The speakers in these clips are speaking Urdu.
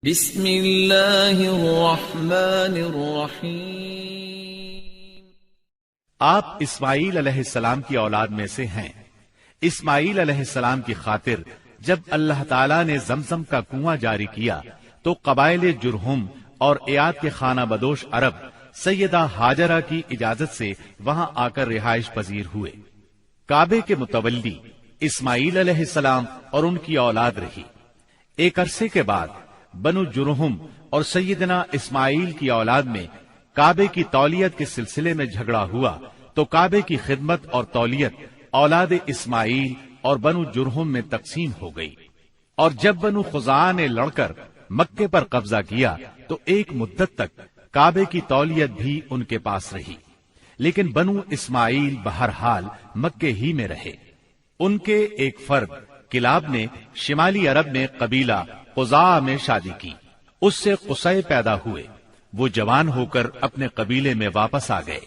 بسم اللہ الرحمن الرحیم۔ آپ اسماعیل علیہ السلام کی اولاد میں سے ہیں۔ اسماعیل علیہ السلام کی خاطر جب اللہ تعالیٰ نے زمزم کا کنواں جاری کیا تو قبائل جرہم اور ایاد کے خانہ بدوش عرب سیدہ ہاجرہ کی اجازت سے وہاں آ کر رہائش پذیر ہوئے۔ کعبے کے متولی اسماعیل علیہ السلام اور ان کی اولاد رہی۔ ایک عرصے کے بعد بنو جرہم اور سیدنا اسماعیل کی اولاد میں کعبے کی تولیت کے سلسلے میں جھگڑا ہوا تو کعبے کی خدمت اور تولیت اولاد اسماعیل اور بنو جرہم میں تقسیم ہو گئی، اور جب بنو خزاعہ نے لڑ کر مکے پر قبضہ کیا تو ایک مدت تک کعبے کی تولیت بھی ان کے پاس رہی، لیکن بنو اسماعیل بہرحال مکے ہی میں رہے۔ ان کے ایک فرد کلاب نے شمالی عرب میں قبیلہ قزاعہ میں شادی کی، اس سے قصی پیدا ہوئے۔ وہ جوان ہو کر اپنے قبیلے میں واپس آ گئے۔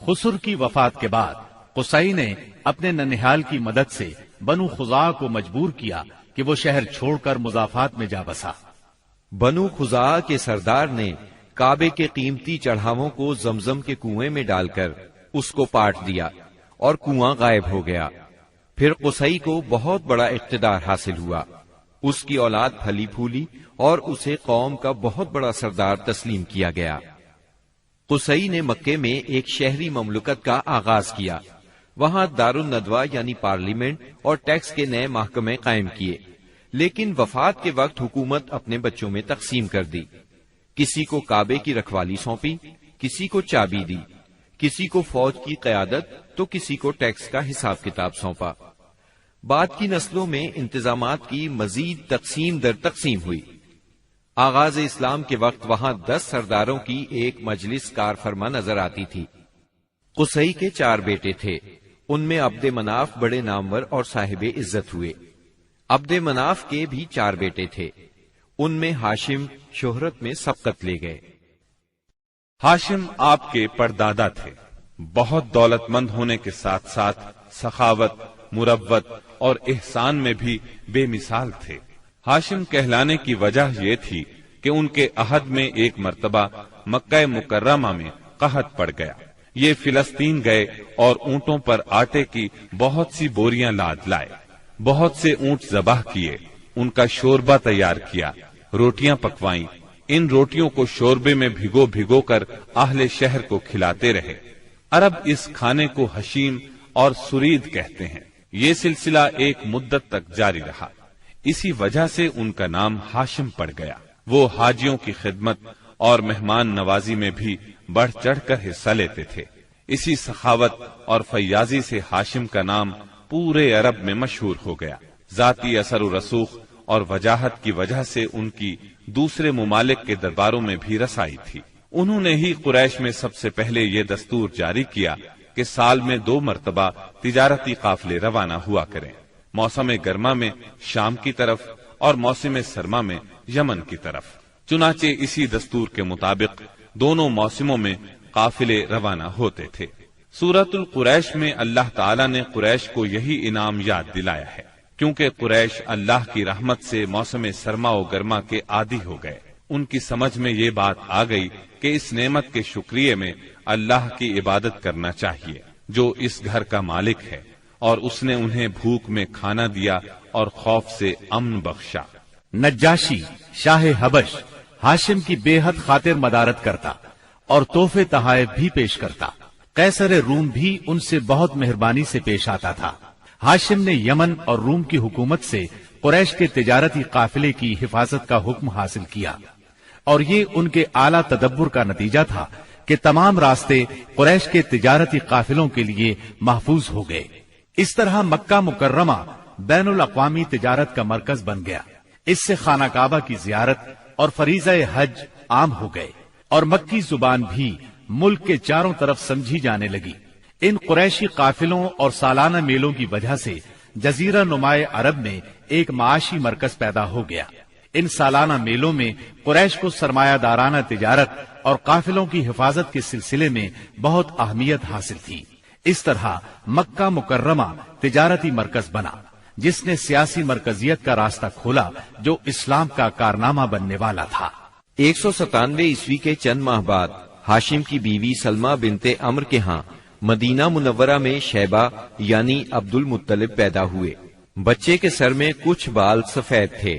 خسر کی وفات کے بعد قصی نے اپنے ننہال کی مدد سے بنو خزاعہ کو مجبور کیا کہ وہ شہر چھوڑ کر مضافات میں جا بسا۔ بنو خزاعہ کے سردار نے کعبے کے قیمتی چڑھاووں کو زمزم کے کنویں میں ڈال کر اس کو پاٹ دیا اور کنواں غائب ہو گیا۔ پھر قصی کو بہت بڑا اقتدار حاصل ہوا، اس کی اولاد پھلی پھولی اور اسے قوم کا بہت بڑا سردار تسلیم کیا گیا۔ قصی نے مکے میں ایک شہری مملکت کا آغاز کیا، وہاں دارالندوہ یعنی پارلیمنٹ اور ٹیکس کے نئے محکمے قائم کیے، لیکن وفات کے وقت حکومت اپنے بچوں میں تقسیم کر دی۔ کسی کو کعبے کی رکھوالی سونپی، کسی کو چابی دی، کسی کو فوج کی قیادت تو کسی کو ٹیکس کا حساب کتاب سونپا۔ بعد کی نسلوں میں انتظامات کی مزید تقسیم در تقسیم ہوئی۔ آغاز اسلام کے وقت وہاں 10 سرداروں کی ایک مجلس کار فرما نظر آتی تھی۔ قصی کے 4 بیٹے تھے، ان میں عبد مناف بڑے نامور اور صاحب عزت ہوئے۔ عبد مناف کے بھی 4 بیٹے تھے، ان میں ہاشم شہرت میں سبقت لے گئے۔ ہاشم آپ کے پردادا تھے، بہت دولت مند ہونے کے ساتھ ساتھ سخاوت، مروت اور احسان میں بھی بے مثال تھے۔ ہاشم کہلانے کی وجہ یہ تھی کہ ان کے عہد میں ایک مرتبہ مکہ مکرمہ میں قحط پڑ گیا۔ یہ فلسطین گئے اور اونٹوں پر آٹے کی بہت سی بوریاں لاد لائے، بہت سے اونٹ ذبح کیے، ان کا شوربہ تیار کیا، روٹیاں پکوائیں۔ ان روٹیوں کو شوربے میں بھگو بھگو کر اہل شہر کو کھلاتے رہے۔ عرب اس کھانے کو حشیم اور سرید کہتے ہیں۔ یہ سلسلہ ایک مدت تک جاری رہا، اسی وجہ سے ان کا نام ہاشم پڑ گیا۔ وہ حاجیوں کی خدمت اور مہمان نوازی میں بھی بڑھ چڑھ کر حصہ لیتے تھے۔ اسی سخاوت اور فیاضی سے ہاشم کا نام پورے عرب میں مشہور ہو گیا۔ ذاتی اثر و رسوخ اور وجاہت کی وجہ سے ان کی دوسرے ممالک کے درباروں میں بھی رسائی تھی۔ انہوں نے ہی قریش میں سب سے پہلے یہ دستور جاری کیا کہ سال میں 2 مرتبہ تجارتی قافلے روانہ ہوا کریں، موسم گرما میں شام کی طرف اور موسم سرما میں یمن کی طرف۔ چنانچہ اسی دستور کے مطابق دونوں موسموں میں قافلے روانہ ہوتے تھے۔ سورۃ القریش میں اللہ تعالیٰ نے قریش کو یہی انعام یاد دلایا ہے، کیونکہ قریش اللہ کی رحمت سے موسم سرما و گرما کے عادی ہو گئے۔ ان کی سمجھ میں یہ بات آ گئی کہ اس نعمت کے شکریہ میں اللہ کی عبادت کرنا چاہیے جو اس گھر کا مالک ہے، اور اس نے انہیں بھوک میں کھانا دیا اور خوف سے امن بخشا۔ نجاشی شاہ حبش ہاشم کی بے حد خاطر مدارت کرتا اور تحفے تحائف بھی پیش کرتا۔ قیصر روم بھی ان سے بہت مہربانی سے پیش آتا تھا۔ ہاشم نے یمن اور روم کی حکومت سے قریش کے تجارتی قافلے کی حفاظت کا حکم حاصل کیا، اور یہ ان کے اعلیٰ تدبر کا نتیجہ تھا کہ تمام راستے قریش کے تجارتی قافلوں کے لیے محفوظ ہو گئے۔ اس طرح مکہ مکرمہ بین الاقوامی تجارت کا مرکز بن گیا۔ اس سے خانہ کعبہ کی زیارت اور فریضہ حج عام ہو گئے، اور مکی زبان بھی ملک کے چاروں طرف سمجھی جانے لگی۔ ان قریشی قافلوں اور سالانہ میلوں کی وجہ سے جزیرہ نماء عرب میں ایک معاشی مرکز پیدا ہو گیا۔ ان سالانہ میلوں میں قریش کو سرمایہ دارانہ تجارت اور قافلوں کی حفاظت کے سلسلے میں بہت اہمیت حاصل تھی۔ اس طرح مکہ مکرمہ تجارتی مرکز بنا۔ جس نے سیاسی مرکزیت کا راستہ کھولا جو اسلام کا کارنامہ بننے والا تھا۔ 197 عیسوی کے چند ماہ بعد ہاشم کی بیوی سلمہ بنت عمر کے ہاں مدینہ منورہ میں شیبہ یعنی عبد المطلب پیدا ہوئے۔ بچے کے سر میں کچھ بال سفید تھے،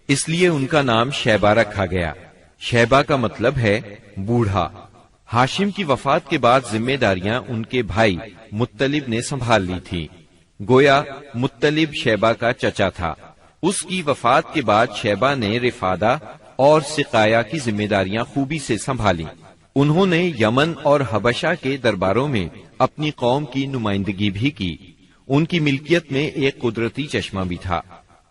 اس لیے ان کا نام شیبہ رکھا گیا۔ شیبہ کا مطلب ہے بوڑھا۔ ہاشم کی وفات کے بعد ذمہ داریاں ان کے بھائی مطلب نے سنبھال لی تھی۔ گویا مطلب شیبہ کا چچا تھا۔ اس کی وفات کے بعد شیبہ نے رفادہ اور سقایا کی ذمہ داریاں خوبی سے سنبھالی۔ انہوں نے یمن اور حبشہ کے درباروں میں اپنی قوم کی نمائندگی بھی کی۔ ان کی ملکیت میں ایک قدرتی چشمہ بھی تھا۔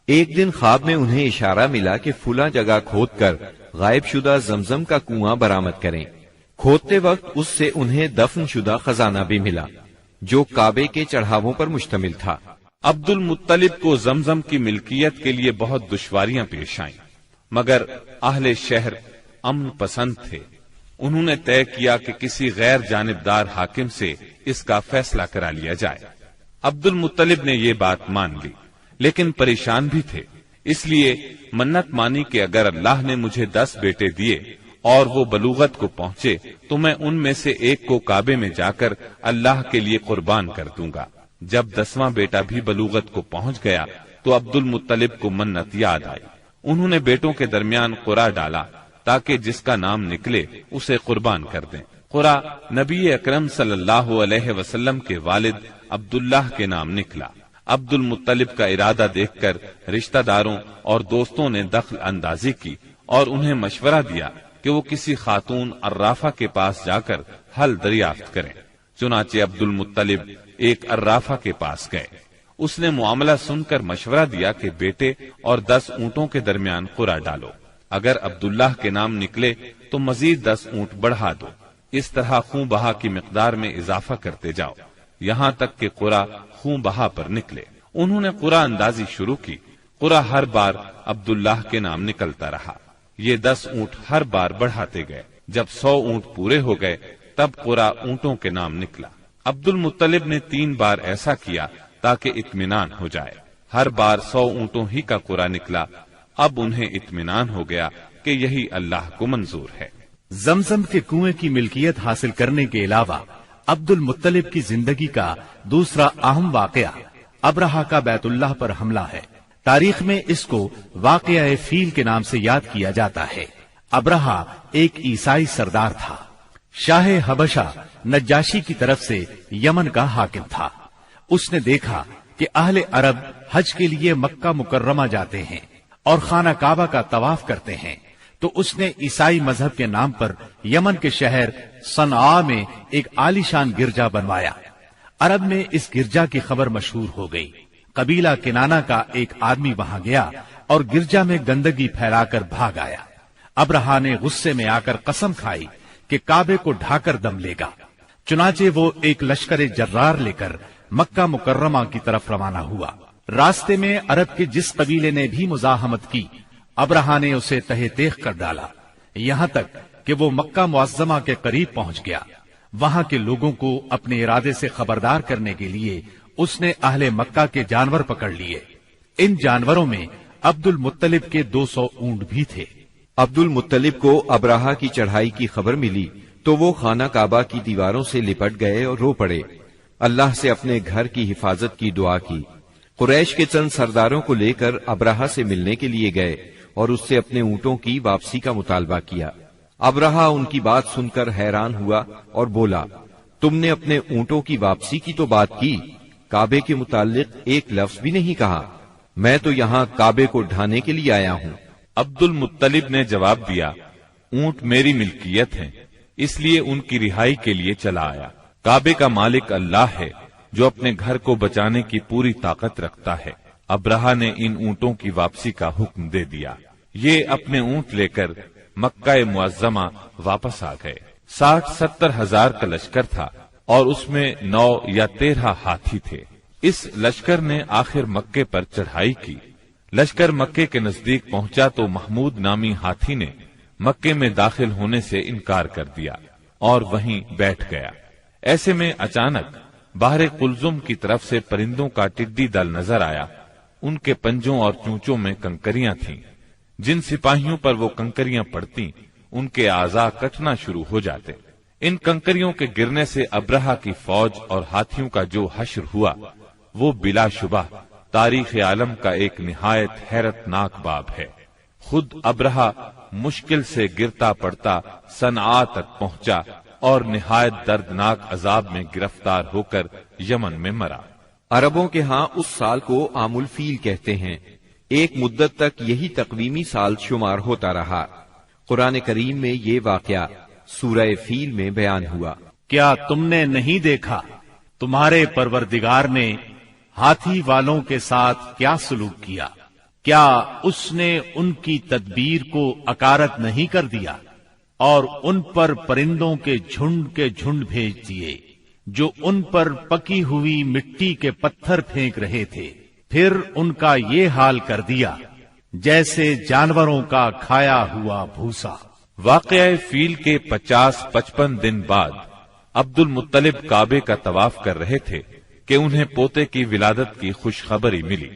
ایک دن خواب میں انہیں اشارہ ملا کہ فلاں جگہ کھود کر غائب شدہ زمزم کا کنواں برآمد کریں۔ کھودتے وقت اس سے انہیں دفن شدہ خزانہ بھی ملا جو کعبے کے چڑھاووں پر مشتمل تھا۔ عبد المطلب کو زمزم کی ملکیت کے لیے بہت دشواریاں پیش آئیں، مگر اہل شہر امن پسند تھے۔ انہوں نے طے کیا کہ کسی غیر جانبدار حاکم سے اس کا فیصلہ کرا لیا جائے۔ عبد المطلب نے یہ بات مان لی، لیکن پریشان بھی تھے، اس لیے منت مانی کہ اگر اللہ نے مجھے 10 بیٹے دیے اور وہ بلوغت کو پہنچے تو میں ان میں سے ایک کو کعبے میں جا کر اللہ کے لیے قربان کر دوں گا۔ جب 10واں بیٹا بھی بلوغت کو پہنچ گیا تو عبد المطلب کو منت یاد آئی۔ انہوں نے بیٹوں کے درمیان قرعہ ڈالا تاکہ جس کا نام نکلے اسے قربان کر دیں۔ قرعہ نبی اکرم صلی اللہ علیہ وسلم کے والد عبداللہ کے نام نکلا۔ عبد المطلب کا ارادہ دیکھ کر رشتہ داروں اور دوستوں نے دخل اندازی کی اور انہیں مشورہ دیا کہ وہ کسی خاتون عرافہ کے پاس جا کر حل دریافت کریں۔ چنانچہ عبد المطلب ایک عرافہ کے پاس گئے۔ اس نے معاملہ سن کر مشورہ دیا کہ بیٹے اور 10 اونٹوں کے درمیان قرعہ ڈالو، اگر عبداللہ کے نام نکلے تو مزید 10 اونٹ بڑھا دو، اس طرح خون بہا کی مقدار میں اضافہ کرتے جاؤ یہاں تک کہ قرعہ خون بہا پر نکلے۔ انہوں نے قرعہ اندازی شروع کی۔ قرعہ ہر بار عبداللہ کے نام نکلتا رہا۔ یہ 10 اونٹ ہر بار بڑھاتے گئے۔ جب 100 اونٹ پورے ہو گئے تب قرعہ اونٹوں کے نام نکلا۔ عبد المطلب نے 3 بار ایسا کیا تاکہ اطمینان ہو جائے۔ ہر بار 100 اونٹوں ہی کا قرعہ نکلا۔ اب انہیں اطمینان ہو گیا کہ یہی اللہ کو منظور ہے۔ زمزم کے کنویں کی ملکیت حاصل کرنے کے علاوہ عبد المطلب کی زندگی کا دوسرا اہم واقعہ ابرہہ کا بیت اللہ پر حملہ ہے۔ تاریخ میں اس کو واقعہ فیل کے نام سے یاد کیا جاتا ہے۔ ابرہہ ایک عیسائی سردار تھا۔ شاہ حبشہ نجاشی کی طرف سے یمن کا حاکم تھا۔ اس نے دیکھا کہ اہل عرب حج کے لیے مکہ مکرمہ جاتے ہیں اور خانہ کعبہ کا طواف کرتے ہیں، تو اس نے عیسائی مذہب کے نام پر یمن کے شہر صنعاء میں ایک عالیشان گرجا بنوایا۔ عرب میں اس گرجا کی خبر مشہور ہو گئی۔ قبیلہ کنانہ کا ایک آدمی وہاں گیا اور گرجا میں گندگی پھیلا کر بھاگ آیا۔ ابرہہ نے غصے میں آ کر قسم کھائی کہ کعبے کو ڈھا کر دم لے گا۔ چنانچہ وہ ایک لشکر جرار لے کر مکہ مکرمہ کی طرف روانہ ہوا۔ راستے میں عرب کے جس قبیلے نے بھی مزاحمت کی ابرہہ نے اسے تہہ تیغ کر ڈالا، یہاں تک کہ وہ مکہ معظمہ کے قریب پہنچ گیا۔ وہاں کے لوگوں کو اپنے ارادے سے خبردار کرنے کے لیے اس نے اہل مکہ کے جانور پکڑ لیے۔ ان جانوروں میں عبد المطلب کے 200 اونٹ بھی تھے۔ عبد المطلب کو ابرہہ کی چڑھائی کی خبر ملی تو وہ خانہ کعبہ کی دیواروں سے لپٹ گئے اور رو پڑے۔ اللہ سے اپنے گھر کی حفاظت کی دعا کی۔ قریش کے چند سرداروں کو لے کر ابرہہ سے ملنے کے لیے گئے اور اس سے اپنے اونٹوں کی واپسی کا مطالبہ کیا۔ ابرہہ ان کی بات سن کر حیران ہوا اور بولا، تم نے اپنے اونٹوں کی واپسی کی تو بات کی، کعبے کے متعلق ایک لفظ بھی نہیں کہا۔ میں تو یہاں کعبے کو ڈھانے کے لیے آیا ہوں۔ عبد المطلب نے جواب دیا، اونٹ میری ملکیت ہیں، اس لیے ان کی رہائی کے لیے چلا آیا۔ کعبے کا مالک اللہ ہے جو اپنے گھر کو بچانے کی پوری طاقت رکھتا ہے۔ ابرہہ نے ان اونٹوں کی واپسی کا حکم دے دیا۔ یہ اپنے اونٹ لے کر مکہ معظمہ واپس آ گئے۔ 60-70 ہزار کا لشکر تھا اور اس میں 9 یا 13 ہاتھی تھے۔ اس لشکر نے آخر مکے پر چڑھائی کی۔ لشکر مکے کے نزدیک پہنچا تو محمود نامی ہاتھی نے مکے میں داخل ہونے سے انکار کر دیا اور وہیں بیٹھ گیا۔ ایسے میں اچانک باہر قلزم کی طرف سے پرندوں کا ٹڈی دل نظر آیا۔ ان کے پنجوں اور چونچوں میں کنکریاں تھیں. جن سپاہیوں پر وہ کنکریاں پڑتی ان کے اعضاء کٹنا شروع ہو جاتے. ان کنکریوں کے گرنے سے ابرہہ کی فوج اور ہاتھیوں کا جو حشر ہوا وہ بلا شبہ تاریخ عالم کا ایک نہایت حیرت ناک باب ہے. خود ابرہہ مشکل سے گرتا پڑتا صنعاء تک پہنچا اور نہایت دردناک عذاب میں گرفتار ہو کر یمن میں مرا. عربوں کے ہاں اس سال کو عام الفیل کہتے ہیں. ایک مدت تک یہی تقویمی سال شمار ہوتا رہا. قرآن کریم میں یہ واقعہ سورہ فیل میں بیان ہوا. کیا تم نے نہیں دیکھا تمہارے پروردگار نے ہاتھی والوں کے ساتھ کیا سلوک کیا؟ کیا اس نے ان کی تدبیر کو اکارت نہیں کر دیا اور ان پر پرندوں کے جھنڈ بھیج دیے جو ان پر پکی ہوئی مٹی کے پتھر پھینک رہے تھے. پھر ان کا یہ حال کر دیا جیسے جانوروں کا کھایا ہوا بھوسا. واقعہ فیل کے 50-55 دن بعد عبد المطلب کعبے کا طواف کر رہے تھے کہ انہیں پوتے کی ولادت کی خوشخبری ملی.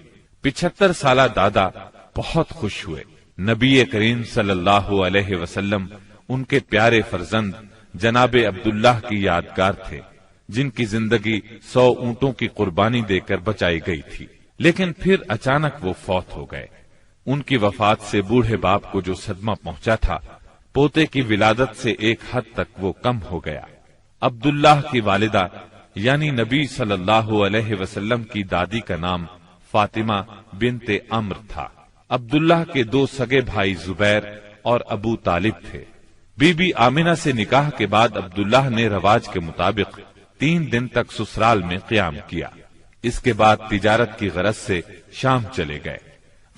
75 سالہ دادا بہت خوش ہوئے. نبی کریم صلی اللہ علیہ وسلم ان کے پیارے فرزند جناب عبداللہ کی یادگار تھے جن کی زندگی 100 اونٹوں کی قربانی دے کر بچائی گئی تھی. لیکن پھر اچانک وہ فوت ہو گئے. ان کی وفات سے بوڑھے باپ کو جو صدمہ پہنچا تھا پوتے کی ولادت سے ایک حد تک وہ کم ہو گیا. عبداللہ کی والدہ یعنی نبی صلی اللہ علیہ وسلم کی دادی کا نام فاطمہ بنت عمرو تھا. عبداللہ کے 2 سگے بھائی زبیر اور ابو طالب تھے. بی بی آمنہ سے نکاح کے بعد عبداللہ نے رواج کے مطابق 3 دن تک سسرال میں قیام کیا. اس کے بعد تجارت کی غرض سے شام چلے گئے.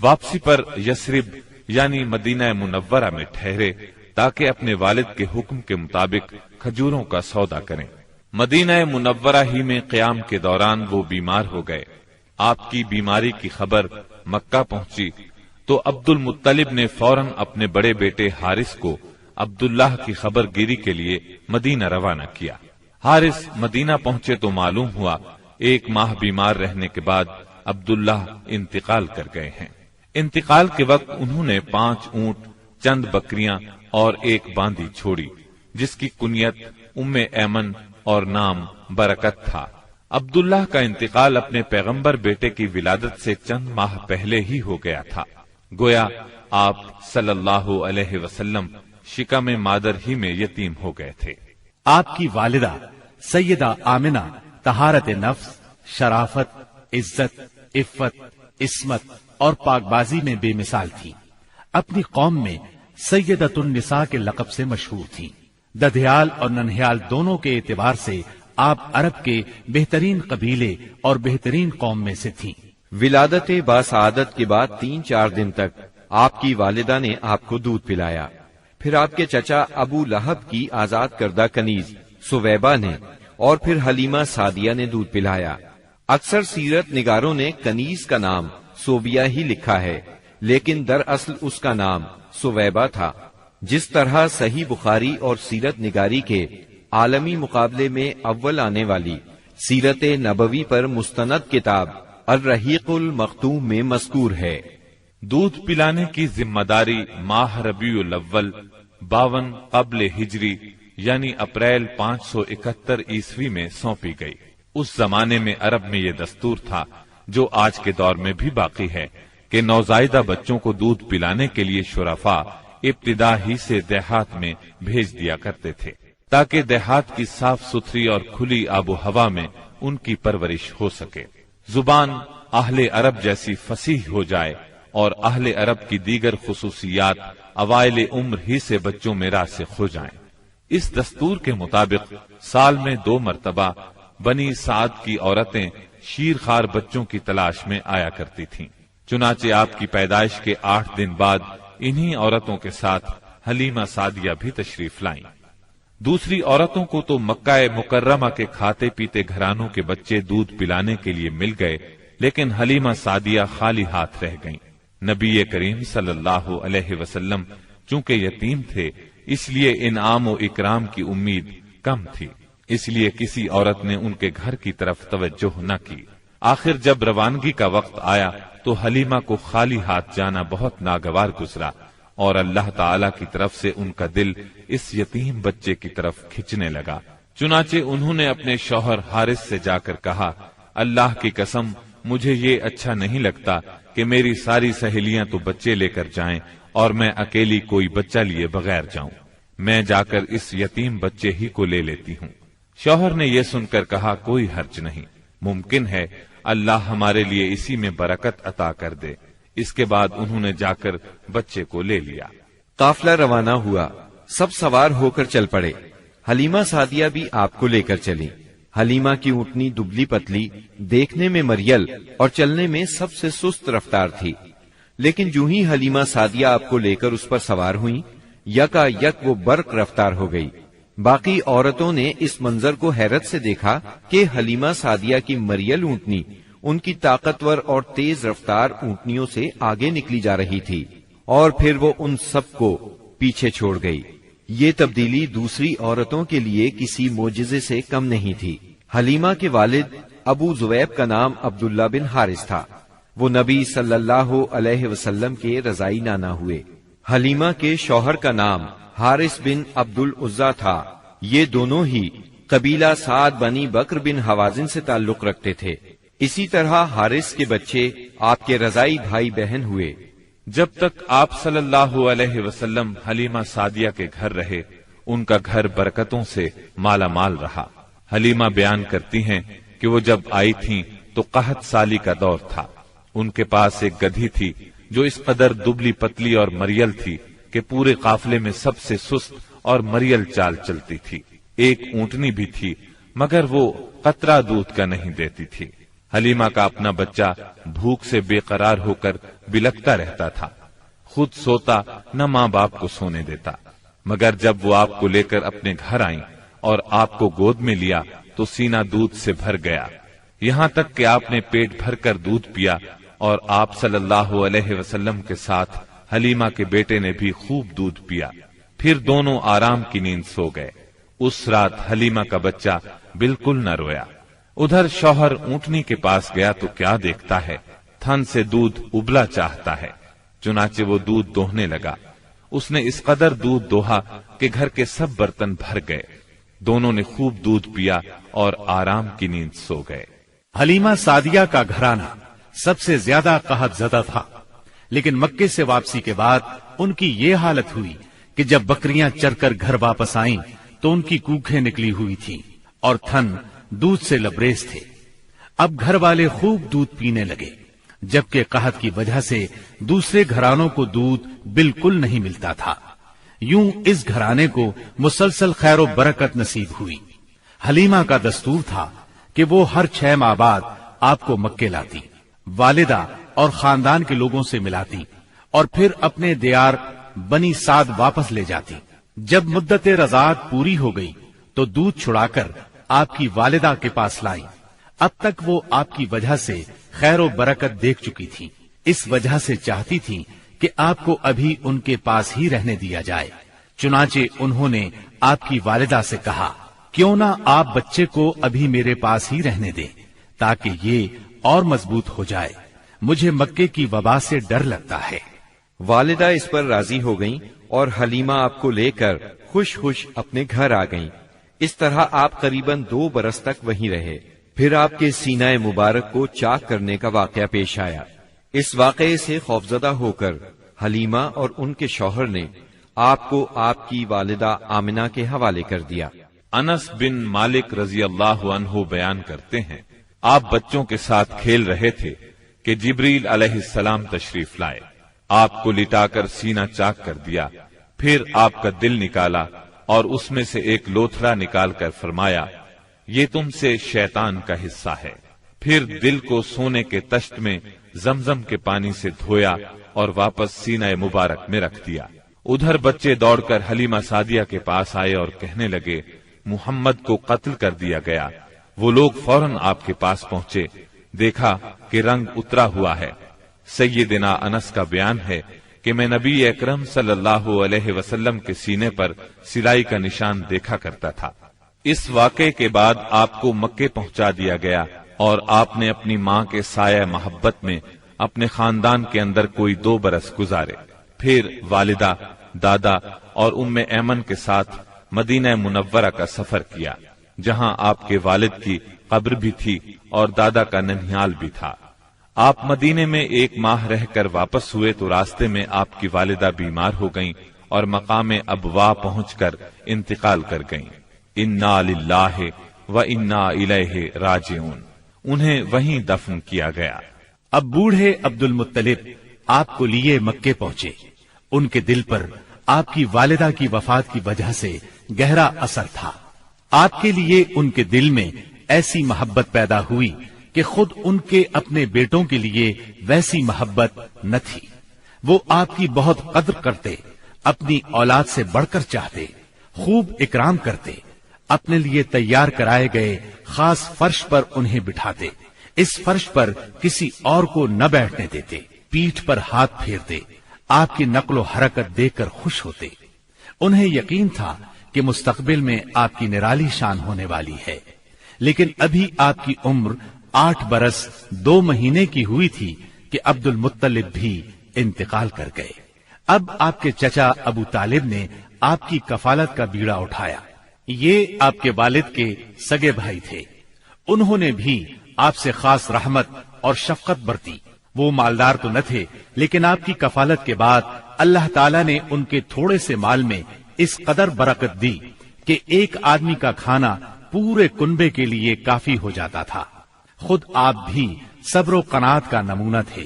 واپسی پر یثرب یعنی مدینہ منورہ میں ٹھہرے تاکہ اپنے والد کے حکم کے مطابق کھجوروں کا سودا کریں. مدینہ منورہ ہی میں قیام کے دوران وہ بیمار ہو گئے. آپ کی بیماری کی خبر مکہ پہنچی تو عبد المطلب نے فوراً اپنے بڑے بیٹے حارث کو عبداللہ کی خبر گیری کے لیے مدینہ روانہ کیا. حارث مدینہ پہنچے تو معلوم ہوا 1 ماہ بیمار رہنے کے بعد عبداللہ انتقال کر گئے ہیں. انتقال کے وقت انہوں نے 5 اونٹ، چند بکریاں اور 1 باندی چھوڑی جس کی کنیت ام ایمن اور نام برکت تھا. عبداللہ کا انتقال اپنے پیغمبر بیٹے کی ولادت سے چند ماہ پہلے ہی ہو گیا تھا. گویا آپ صلی اللہ علیہ وسلم شکم مادر ہی میں یتیم ہو گئے تھے. آپ کی والدہ سیدہ آمنہ طہارت نفس، شرافت، عزت، عفت، عصمت اور پاک بازی میں بے مثال تھی. اپنی قوم میں سیدۃ النساء کے لقب سے مشہور تھی. ددھیال اور ننہیال دونوں کے اعتبار سے آپ عرب کے بہترین قبیلے اور بہترین قوم میں سے تھیں. ولادت باسعادت کے بعد 3-4 دن تک آپ کی والدہ نے آپ کو دودھ پلایا. پھر آپ کے چچا ابو لہب کی آزاد کردہ کنیز سویبہ نے اور پھر حلیمہ سعدیہ نے دودھ پلایا. اکثر سیرت نگاروں نے کنیز کا نام سوبیہ ہی لکھا ہے لیکن دراصل اس کا نام سویبہ تھا. جس طرح صحیح بخاری اور سیرت نگاری کے عالمی مقابلے میں اول آنے والی سیرت نبوی پر مستند کتاب الرحیق المختوم میں مذکور ہے. دودھ پلانے کی ذمہ داری ماہ ربیع الاول 52 قبل ہجری یعنی اپریل 571 عیسوی میں سونپی گئی. اس زمانے میں عرب میں یہ دستور تھا جو آج کے دور میں بھی باقی ہے کہ نوزائیدہ بچوں کو دودھ پلانے کے لیے شرفاء ابتدا ہی سے دیہات میں بھیج دیا کرتے تھے تاکہ دیہات کی صاف ستھری اور کھلی آب و ہوا میں ان کی پرورش ہو سکے. زبان اہل عرب جیسی فصیح ہو جائے اور اہل عرب کی دیگر خصوصیات اوائل عمر ہی سے بچوں میں راسخ ہو جائیں. اس دستور کے مطابق سال میں 2 مرتبہ بنی سعد کی عورتیں شیرخوار بچوں کی تلاش میں آیا کرتی تھیں. چنانچہ آپ کی پیدائش کے 8 دن بعد انہی عورتوں کے ساتھ حلیمہ سعدیہ بھی تشریف لائیں. دوسری عورتوں کو تو مکہ مکرمہ کے کھاتے پیتے گھرانوں کے بچے دودھ پلانے کے لیے مل گئے لیکن حلیمہ سعدیہ خالی ہاتھ رہ گئیں. نبی کریم صلی اللہ علیہ وسلم چونکہ یتیم تھے اس لیے انعام و اکرام کی امید کم تھی. اس لیے کسی عورت نے ان کے گھر کی طرف توجہ نہ کی. آخر جب روانگی کا وقت آیا تو حلیمہ کو خالی ہاتھ جانا بہت ناگوار گزرا اور اللہ تعالی کی طرف سے ان کا دل اس یتیم بچے کی طرف کھنچنے لگا۔ چنانچہ انہوں نے اپنے شوہر حارث سے جا کر کہا، اللہ کی قسم مجھے یہ اچھا نہیں لگتا کہ میری ساری سہیلیاں تو بچے لے کر جائیں اور میں اکیلی کوئی بچہ لیے بغیر جاؤں، میں جا کر اس یتیم بچے ہی کو لے لیتی ہوں۔ شوہر نے یہ سن کر کہا، کوئی حرج نہیں، ممکن ہے اللہ ہمارے لیے اسی میں برکت عطا کر دے۔ اس کے بعد انہوں نے جا کر بچے کو لے لیا۔ قافلہ روانہ ہوا، سب سوار ہو کر چل پڑے۔ حلیمہ سعدیہ بھی آپ کو لے کر چلی۔ حلیمہ کی اونٹنی دبلی پتلی، دیکھنے میں مریل اور چلنے میں سب سے سست رفتار تھی، لیکن جو ہی حلیمہ سعدیہ آپ کو لے کر اس پر سوار ہوئیں، یکا یک وہ برق رفتار ہو گئی۔ باقی عورتوں نے اس منظر کو حیرت سے دیکھا کہ حلیمہ سعدیہ کی مریل اونٹنی ان کی طاقتور اور تیز رفتار اونٹنیوں سے آگے نکلی جا رہی تھی، اور پھر وہ ان سب کو پیچھے چھوڑ گئی۔ یہ تبدیلی دوسری عورتوں کے لیے کسی معجزے سے کم نہیں تھی۔ حلیمہ کے والد ابو زویب کا نام عبداللہ بن حارث تھا، وہ نبی صلی اللہ علیہ وسلم کے رضائی نانا ہوئے۔ حلیمہ کے شوہر کا نام حارث بن عبد العزا تھا، یہ دونوں ہی قبیلہ سعد بنی بکر بن حوازن سے تعلق رکھتے تھے۔ اسی طرح حارث کے بچے آپ کے رضائی بھائی بہن ہوئے۔ جب تک آپ صلی اللہ علیہ وسلم حلیمہ سعدیہ کے گھر رہے، ان کا گھر برکتوں سے مالا مال رہا۔ حلیمہ بیان کرتی ہیں کہ وہ جب آئی تھیں تو قحط سالی کا دور تھا۔ ان کے پاس ایک گدھی تھی جو اس قدر دبلی پتلی اور مریل تھی کہ پورے قافلے میں سب سے سست اور مریل چال چلتی تھی۔ ایک اونٹنی بھی تھی مگر وہ قطرہ دودھ کا نہیں دیتی تھی۔ حلیمہ کا اپنا بچہ بھوک سے بے قرار ہو کر بلکتا رہتا تھا، خود سوتا نہ ماں باپ کو سونے دیتا، مگر جب وہ آپ کو لے کر اپنے گھر آئیں اور آپ کو گود میں لیا تو سینہ دودھ سے بھر گیا، یہاں تک کہ آپ نے پیٹ بھر کر دودھ پیا، اور آپ صلی اللہ علیہ وسلم کے ساتھ حلیمہ کے بیٹے نے بھی خوب دودھ پیا۔ پھر دونوں آرام کی نیند سو گئے۔ اس رات حلیمہ کا بچہ بالکل نہ رویا۔ ادھر شوہر اونٹنی کے پاس گیا تو کیا دیکھتا ہے، تھن سے دودھ ابلا چاہتا ہے، چنانچہ وہ دودھ دوہنے لگا۔ اس نے اس قدر دودھ دوہا کہ گھر کے سب برتن بھر گئے۔ دونوں نے خوب دودھ پیا اور آرام کی نیند سو گئے۔ حلیمہ سعدیہ کا گھرانہ سب سے زیادہ قحط زدہ تھا، لیکن مکے سے واپسی کے بعد ان کی یہ حالت ہوئی کہ جب بکریاں چر کر گھر واپس آئیں تو ان کی کوکھیں نکلی ہوئی تھیں اور تھن دودھ سے لبریز تھے۔ اب گھر والے خوب دودھ پینے لگے، جبکہ قحط کی وجہ سے دوسرے گھرانوں کو دودھ بالکل نہیں ملتا تھا۔ یوں اس گھرانے کو مسلسل خیر و برکت نصیب ہوئی۔ حلیمہ کا دستور تھا کہ وہ ہر 6 ماہ بعد آپ کو مکے لاتی، والدہ اور خاندان کے لوگوں سے ملاتی اور پھر اپنے دیار بنی سعد واپس لے جاتی۔ جب مدت رضاعت پوری ہو گئی تو دودھ چھڑا کر آپ کی والدہ کے پاس لائی۔ اب تک وہ آپ کی وجہ سے خیر و برکت دیکھ چکی تھی، اس وجہ سے چاہتی تھی کہ آپ کو ابھی ان کے پاس ہی رہنے دیا جائے۔ چنانچہ انہوں نے آپ کی والدہ سے کہا، کیوں نہ آپ بچے کو ابھی میرے پاس ہی رہنے دیں تاکہ یہ اور مضبوط ہو جائے، مجھے مکے کی وبا سے ڈر لگتا ہے۔ والدہ اس پر راضی ہو گئیں اور حلیمہ آپ کو لے کر خوش خوش اپنے گھر آ گئیں۔ اس طرح آپ قریباً 2 برس تک وہیں رہے۔ پھر آپ کے سینہ مبارک کو چاک کرنے کا واقعہ پیش آیا۔ اس واقعے سے خوفزدہ ہو کر حلیمہ اور ان کے شوہر نے آپ کو آپ کی والدہ آمنہ کے حوالے کر دیا۔ انس بن مالک رضی اللہ عنہ بیان کرتے ہیں، آپ بچوں کے ساتھ کھیل رہے تھے کہ جبریل علیہ السلام تشریف لائے، آپ کو لٹا کر سینہ چاک کر دیا، پھر آپ کا دل نکالا اور اس میں سے ایک لوتھڑا نکال کر فرمایا، یہ تم سے شیطان کا حصہ ہے۔ پھر دل کو سونے کے تشت میں زمزم کے پانی سے دھویا اور واپس سینہ مبارک میں رکھ دیا۔ ادھر بچے دوڑ کر حلیمہ سعدیہ کے پاس آئے اور کہنے لگے، محمد کو قتل کر دیا گیا۔ وہ لوگ فوراً آپ کے پاس پہنچے، دیکھا کہ رنگ اترا ہوا ہے۔ سیدنا انس کا بیان ہے کہ میں نبی اکرم صلی اللہ علیہ وسلم کے سینے پر سلائی کا نشان دیکھا کرتا تھا۔ اس واقعے کے بعد آپ کو مکے پہنچا دیا گیا اور آپ نے اپنی ماں کے سایہ محبت میں اپنے خاندان کے اندر کوئی 2 برس گزارے، پھر والدہ، دادا اور ام ایمن کے ساتھ مدینہ منورہ کا سفر کیا، جہاں آپ کے والد کی قبر بھی تھی اور دادا کا ننھیال بھی تھا۔ آپ مدینے میں 1 ماہ رہ کر واپس ہوئے تو راستے میں آپ کی والدہ بیمار ہو گئیں اور مقام ابوا پہنچ کر انتقال کر گئیں۔ انا للہ و انا الیہ راجعون، انہیں وہیں دفن کیا گیا۔ اب بوڑھے عبد المطلب آپ کو لیے مکے پہنچے۔ ان کے دل پر آپ کی والدہ کی وفات کی وجہ سے گہرا اثر تھا۔ آپ کے لیے ان کے دل میں ایسی محبت پیدا ہوئی کہ خود ان کے اپنے بیٹوں کے لیے ویسی محبت نہ تھی۔ وہ آپ کی بہت قدر کرتے، اپنی اولاد سے بڑھ کر چاہتے، خوب اکرام کرتے، اپنے لیے تیار کرائے گئے خاص فرش پر انہیں بٹھاتے، اس فرش پر کسی اور کو نہ بیٹھنے دیتے، پیٹھ پر ہاتھ پھیرتے، آپ کی نقل و حرکت دیکھ کر خوش ہوتے۔ انہیں یقین تھا کہ مستقبل میں آپ کی نرالی شان ہونے والی ہے، لیکن ابھی آپ کی عمر 8 برس 2 مہینے کی ہوئی تھی کہ عبد المطلب بھی انتقال کر گئے۔ اب آپ کے چچا ابو طالب نے آپ کی کفالت کا بیڑا اٹھایا۔ یہ آپ کے والد کے سگے بھائی تھے، انہوں نے بھی آپ سے خاص رحمت اور شفقت برتی۔ وہ مالدار تو نہ تھے، لیکن آپ کی کفالت کے بعد اللہ تعالیٰ نے ان کے تھوڑے سے مال میں اس قدر برکت دی کہ ایک آدمی کا کھانا پورے کنبے کے لیے کافی ہو جاتا تھا۔ خود آپ بھی صبر و قناعت کا نمونہ تھے،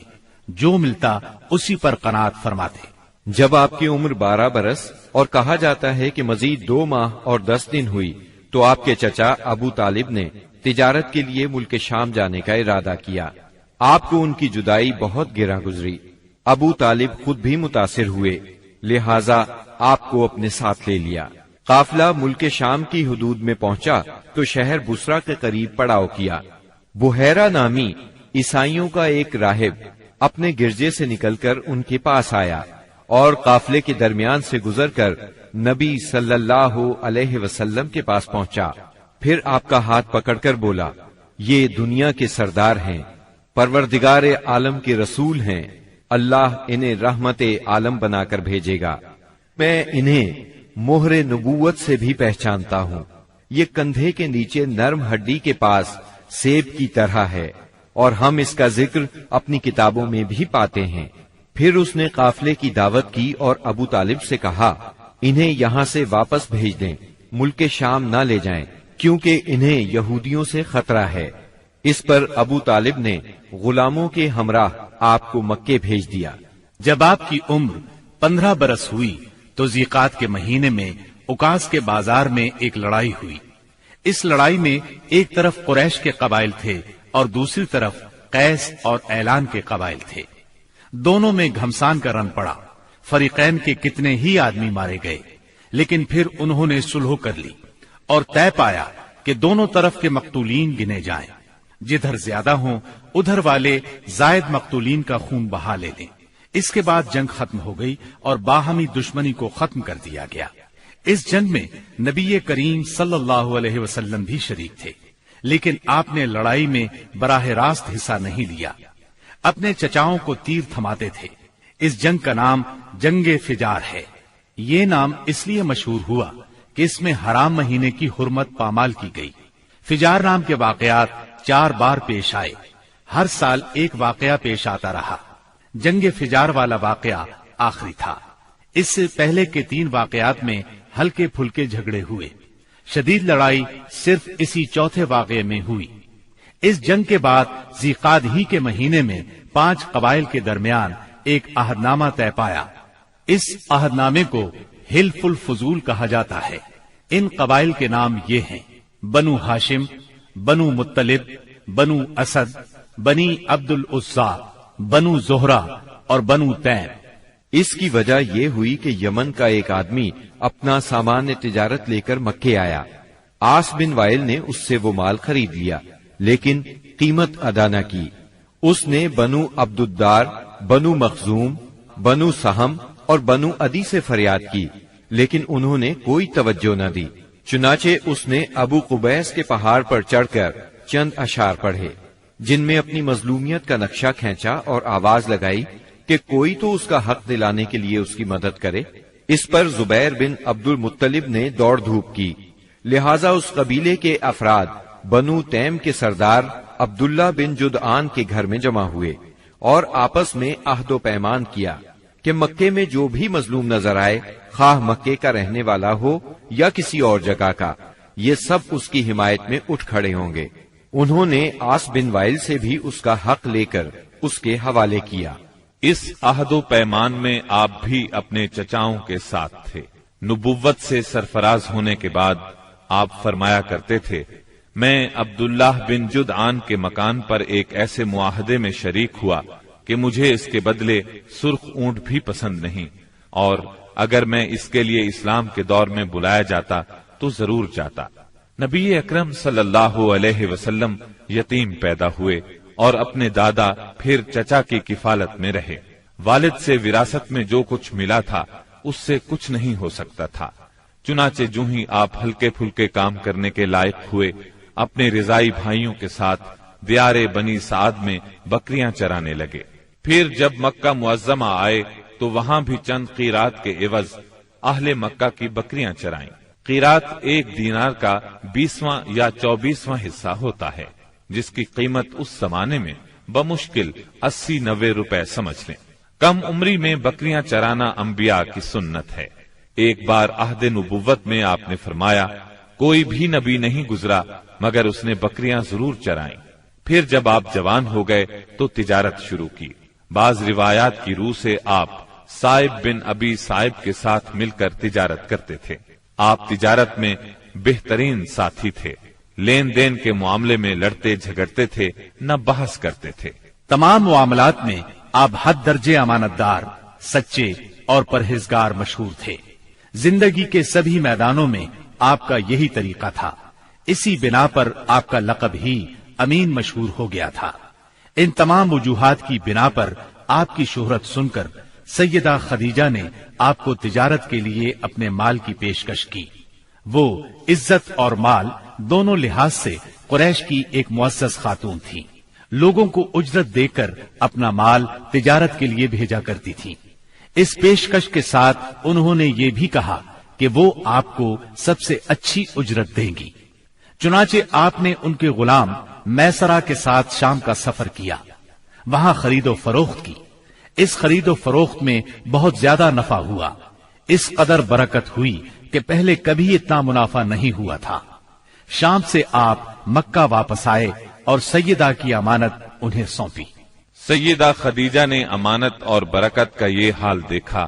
جو ملتا اسی پر قناعت فرماتے۔ جب آپ کی عمر 12 برس اور کہا جاتا ہے کہ مزید 2 ماہ اور 10 دن ہوئی تو آپ کے چچا ابو طالب نے تجارت کے لیے ملک شام جانے کا ارادہ کیا۔ آپ کو ان کی جدائی بہت گراں گزری۔ ابو طالب خود بھی متاثر ہوئے، لہذا آپ کو اپنے ساتھ لے لیا۔ قافلہ ملک شام کی حدود میں پہنچا تو شہر بصرہ کے قریب پڑاؤ کیا۔ بحیرہ نامی عیسائیوں کا ایک راہب اپنے گرجے سے نکل کر ان کے پاس آیا اور قافلے کے درمیان سے گزر کر نبی صلی اللہ علیہ وسلم کے پاس پہنچا۔ پھر آپ کا ہاتھ پکڑ کر بولا، یہ دنیا کے سردار ہیں، پروردگار عالم کے رسول ہیں، اللہ انہیں رحمت عالم بنا کر بھیجے گا۔ میں انہیں مہر نبوت سے بھی پہچانتا ہوں۔ یہ کندھے کے نیچے نرم ہڈی کے پاس سیب کی طرح ہے، اور ہم اس کا ذکر اپنی کتابوں میں بھی پاتے ہیں۔ پھر اس نے قافلے کی دعوت کی اور ابو طالب سے کہا، انہیں یہاں سے واپس بھیج دیں، ملک شام نہ لے جائیں، کیونکہ انہیں یہودیوں سے خطرہ ہے۔ اس پر ابو طالب نے غلاموں کے ہمراہ آپ کو مکے بھیج دیا۔ جب آپ کی عمر 15 برس ہوئی تو ذیقات کے مہینے میں اکاس کے بازار میں ایک لڑائی ہوئی۔ اس لڑائی میں ایک طرف قریش کے قبائل تھے اور دوسری طرف قیس اور اعلان کے قبائل تھے۔ دونوں میں گھمسان کا رن پڑا، فریقین کے کتنے ہی آدمی مارے گئے، لیکن پھر انہوں نے صلح کر لی اور طے پایا کہ دونوں طرف کے مقتولین گنے جائیں، جدھر زیادہ ہوں ادھر والے زائد مقتولین کا خون بہا لے لیں۔ اس کے بعد جنگ ختم ہو گئی اور باہمی دشمنی کو ختم کر دیا گیا۔ اس جنگ میں نبی کریم صلی اللہ علیہ وسلم بھی شریک تھے، لیکن آپ نے لڑائی میں براہ راست حصہ نہیں لیا، اپنے چچاؤں کو تیر تھماتے تھے۔ اس جنگ کا نام جنگ فجار ہے۔ یہ نام اس لیے مشہور ہوا کہ اس میں حرام مہینے کی حرمت پامال کی گئی۔ فجار نام کے واقعات 4 بار پیش آئے، ہر سال ایک واقعہ پیش آتا رہا۔ جنگ فجار والا واقعہ آخری تھا۔ اس سے پہلے کے 3 واقعات میں ہلکے پھلکے جھگڑے ہوئے، شدید لڑائی صرف اسی چوتھے واقعے میں ہوئی۔ اس جنگ کے بعد ذیقعد ہی کے مہینے میں 5 قبائل کے درمیان ایک عہد نامہ طے پایا۔ اس عہد نامے کو حلف الفضول کہا جاتا ہے۔ ان قبائل کے نام یہ ہیں: بنو ہاشم، بنو مطلب، بنو اسد، بنی عبد العزا، بنو زہرہ اور بنو تیم۔ اس کی وجہ یہ ہوئی کہ یمن کا ایک آدمی اپنا سامان تجارت لے کر مکے آیا۔ آس بن وائل نے اس سے وہ مال خرید لیا، لیکن قیمت ادا نہ کی۔ اس نے بنو عبد الدار، بنو مخزوم، بنو سہم اور بنو عدی سے فریاد کی، لیکن انہوں نے کوئی توجہ نہ دی۔ چنانچہ اس نے ابو قبیس کے پہاڑ پر چڑھ کر چند اشعار پڑھے۔ جن میں اپنی مظلومیت کا نقشہ کھینچا اور آواز لگائی کہ کوئی تو اس کا حق دلانے کے لیے اس کی مدد کرے۔ اس پر زبیر بن عبد المطلب نے دوڑ دھوپ کی، لہذا اس قبیلے کے افراد بنو تیم کے سردار عبداللہ بن جدعان کے گھر میں جمع ہوئے اور آپس میں عہد و پیمان کیا کہ مکے میں جو بھی مظلوم نظر آئے، خواہ مکے کا رہنے والا ہو یا کسی اور جگہ کا، یہ سب اس کی حمایت میں اٹھ کھڑے ہوں گے۔ انہوں نے آس بن وائل سے بھی اس کا حق لے کر اس کے حوالے کیا۔ اس عہد و پیمان میں آپ بھی اپنے چچاؤں کے ساتھ تھے۔ نبوت سے سرفراز ہونے کے بعد آپ فرمایا کرتے تھے، میں عبداللہ بن جدعان کے مکان پر ایک ایسے معاہدے میں شریک ہوا کہ مجھے اس کے بدلے سرخ اونٹ بھی پسند نہیں، اور اگر میں اس کے لیے اسلام کے دور میں بلایا جاتا تو ضرور جاتا۔ نبی اکرم صلی اللہ علیہ وسلم یتیم پیدا ہوئے اور اپنے دادا پھر چچا کی کفالت میں رہے۔ والد سے وراثت میں جو کچھ ملا تھا اس سے کچھ نہیں ہو سکتا تھا، چنانچہ جو ہی آپ ہلکے پھلکے کام کرنے کے لائق ہوئے، اپنے رضائی بھائیوں کے ساتھ دیار بنی سعد میں بکریاں چرانے لگے۔ پھر جب مکہ معظمہ آئے تو وہاں بھی چند قیرات کے عوض اہل مکہ کی بکریاں چرائیں۔ قیرات 1 دینار کا 20واں یا 24واں حصہ ہوتا ہے، جس کی قیمت اس زمانے میں بمشکل 80-90 روپے سمجھ لیں۔ کم عمری میں بکریاں چرانا انبیاء کی سنت ہے۔ ایک بار عہد نبوت میں آپ نے فرمایا، کوئی بھی نبی نہیں گزرا مگر اس نے بکریاں ضرور چرائیں۔ پھر جب آپ جوان ہو گئے تو تجارت شروع کی۔ بعض روایات کی روح سے آپ صائب بن ابی صائب کے ساتھ مل کر تجارت کرتے تھے۔ آپ تجارت میں بہترین ساتھی تھے، لین دین کے معاملے میں لڑتے جھگڑتے تھے، نہ بحث کرتے تھے۔ تمام معاملات میں آپ حد درجے امانت دار، سچے اور پرہیزگار مشہور تھے۔ زندگی کے سبھی میدانوں میں آپ کا یہی طریقہ تھا، اسی بنا پر آپ کا لقب ہی امین مشہور ہو گیا تھا۔ ان تمام وجوہات کی بنا پر آپ کی شہرت سن کر سیدہ خدیجہ نے آپ کو تجارت کے لیے اپنے مال کی پیشکش کی۔ وہ عزت اور مال دونوں لحاظ سے قریش کی ایک معزز خاتون تھی، لوگوں کو اجرت دے کر اپنا مال تجارت کے لیے بھیجا کرتی تھی۔ اس پیشکش کے ساتھ انہوں نے یہ بھی کہا کہ وہ آپ کو سب سے اچھی اجرت دیں گی۔ چنانچہ آپ نے ان کے غلام میسرہ کے ساتھ شام کا سفر کیا، وہاں خرید و فروخت کی۔ اس خرید و فروخت میں بہت زیادہ نفع ہوا، اس قدر برکت ہوئی کہ پہلے کبھی اتنا منافع نہیں ہوا تھا۔ شام سے آپ مکہ واپس آئے اور سیدہ کی امانت انہیں سونپی۔ سیدہ خدیجہ نے امانت اور برکت کا یہ حال دیکھا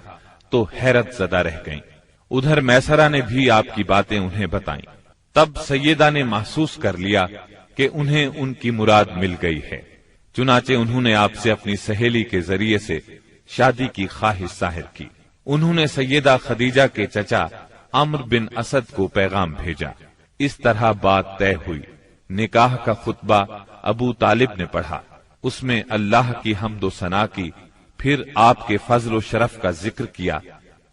تو حیرت زدہ رہ گئیں۔ ادھر میسرہ نے بھی آپ کی باتیں انہیں بتائیں۔ تب سیدہ نے محسوس کر لیا کہ انہیں ان کی مراد مل گئی ہے، چنانچہ انہوں نے آپ سے اپنی سہیلی کے ذریعے سے شادی کی خواہش ظاہر کی۔ انہوں نے سیدہ خدیجہ کے چچا عمرو بن اسد کو پیغام بھیجا۔ اس طرح بات طے ہوئی۔ نکاح کا خطبہ ابو طالب نے پڑھا، اس میں اللہ کی حمد و ثنا کی، پھر آپ کے فضل و شرف کا ذکر کیا۔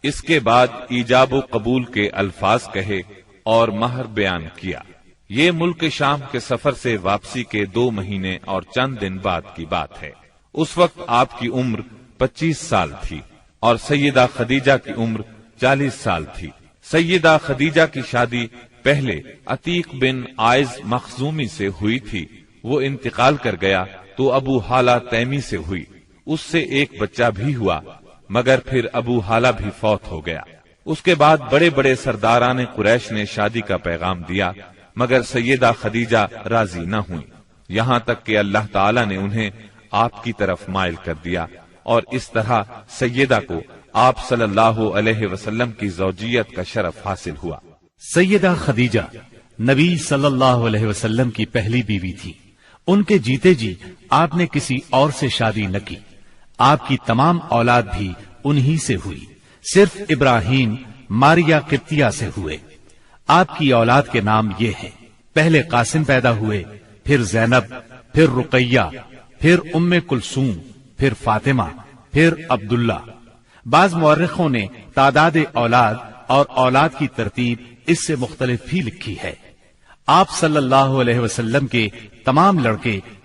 اس کے بعد ایجاب و قبول کے الفاظ کہے اور مہر بیان کیا۔ یہ ملک شام کے سفر سے واپسی کے 2 مہینے اور چند دن بعد کی بات ہے۔ اس وقت آپ کی عمر 25 سال تھی اور سیدہ خدیجہ کی عمر 40 سال تھی۔ سیدہ خدیجہ کی شادی پہلے عتیق بن عائز مخزومی سے ہوئی تھی، وہ انتقال کر گیا تو ابو حالہ تیمی سے ہوئی، اس سے ایک بچہ بھی ہوا، مگر پھر ابو حالہ بھی فوت ہو گیا۔ اس کے بعد بڑے بڑے سرداران قریش نے شادی کا پیغام دیا، مگر سیدہ خدیجہ راضی نہ ہوئی، یہاں تک کہ اللہ تعالی نے انہیں آپ کی طرف مائل کر دیا، اور اس طرح سیدہ کو آپ صلی اللہ علیہ وسلم کی زوجیت کا شرف حاصل ہوا۔ سیدہ خدیجہ نبی صلی اللہ علیہ وسلم کی پہلی بیوی تھی۔ ان کے جیتے جی آپ نے کسی اور سے شادی نہ کی۔ آپ کی تمام اولاد بھی انہی سے ہوئی، صرف ابراہیم ماریہ قبطیہ سے ہوئے۔ آپ کی اولاد کے نام یہ ہیں: پہلے قاسم پیدا ہوئے، پھر زینب، پھر رقیہ، پھر ام کلثوم، پھر فاطمہ، پھر عبداللہ۔ بعض مورخوں نے تعداد اولاد اور اولاد کی ترتیب اس سے مختلف بھی لکھی ہے۔ آپ صلی اللہ علیہ وسلم کے تمام لڑکے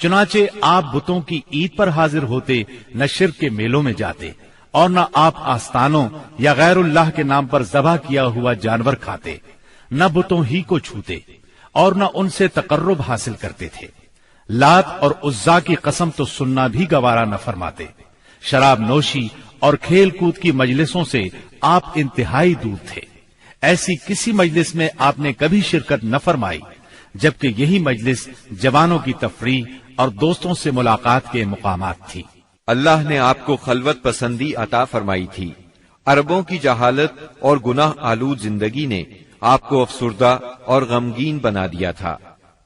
چنانچہ آپ بتوں کی عید پر حاضر ہوتے، نہ شرک کے میلوں میں جاتے، اور نہ آپ آستانوں یا غیر اللہ کے نام پر ذبح کیا ہوا جانور کھاتے، نہ بتوں ہی کو چھوتے، اور نہ ان سے تقرب حاصل کرتے تھے۔ لات اور عزا کی قسم تو سننا بھی گوارا نہ فرماتے۔ شراب نوشی اور کھیل کود کی مجلسوں سے آپ انتہائی دور تھے۔ ایسی کسی مجلس میں آپ نے کبھی شرکت نہ فرمائی، جبکہ یہی مجلس جوانوں کی تفریح اور دوستوں سے ملاقات کے مقامات تھی۔ اللہ نے آپ کو خلوت پسندی عطا فرمائی تھی۔ عربوں کی جہالت اور گناہ آلود زندگی نے آپ کو افسردہ اور غمگین بنا دیا تھا۔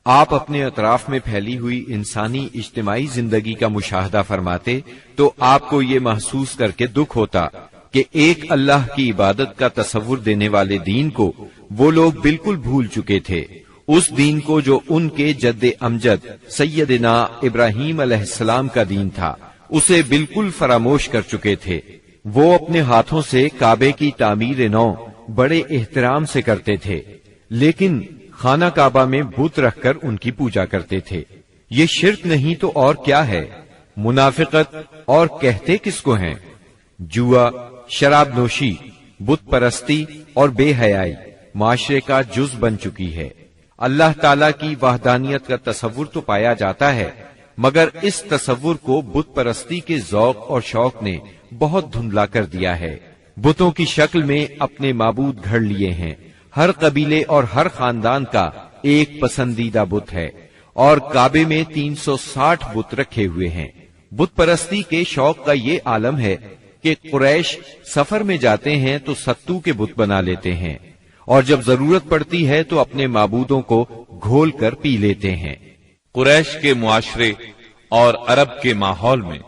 آپ اپنے اطراف میں پھیلی ہوئی انسانی اجتماعی زندگی کا مشاہدہ فرماتے تو آپ کو یہ محسوس کر کے دکھ ہوتا کہ ایک اللہ کی عبادت کا تصور دینے والے دین کو وہ لوگ بالکل بھول چکے تھے، اس دین کو جو ان کے جد امجد سیدنا ابراہیم علیہ السلام کا دین تھا، اسے بالکل فراموش کر چکے تھے۔ وہ اپنے ہاتھوں سے کعبے کی تعمیر نو بڑے احترام سے کرتے تھے، لیکن خانہ کعبہ میں بت رکھ کر ان کی پوجا کرتے تھے۔ یہ شرک نہیں تو اور کیا ہے؟ منافقت اور کہتے کس کو ہیں؟ جوا، شراب نوشی، بت پرستی اور بے حیائی معاشرے کا جز بن چکی ہے۔ اللہ تعالی کی وحدانیت کا تصور تو پایا جاتا ہے، مگر اس تصور کو بت پرستی کے ذوق اور شوق نے بہت دھندلا کر دیا ہے۔ بتوں کی شکل میں اپنے معبود گھڑ لیے ہیں۔ ہر قبیلے اور ہر خاندان کا ایک پسندیدہ بت ہے، اور کعبے میں 360 بت رکھے ہوئے ہیں۔ بت پرستی کے شوق کا یہ عالم ہے کہ قریش سفر میں جاتے ہیں تو ستو کے بت بنا لیتے ہیں، اور جب ضرورت پڑتی ہے تو اپنے معبودوں کو گھول کر پی لیتے ہیں۔ قریش کے معاشرے اور عرب کے ماحول میں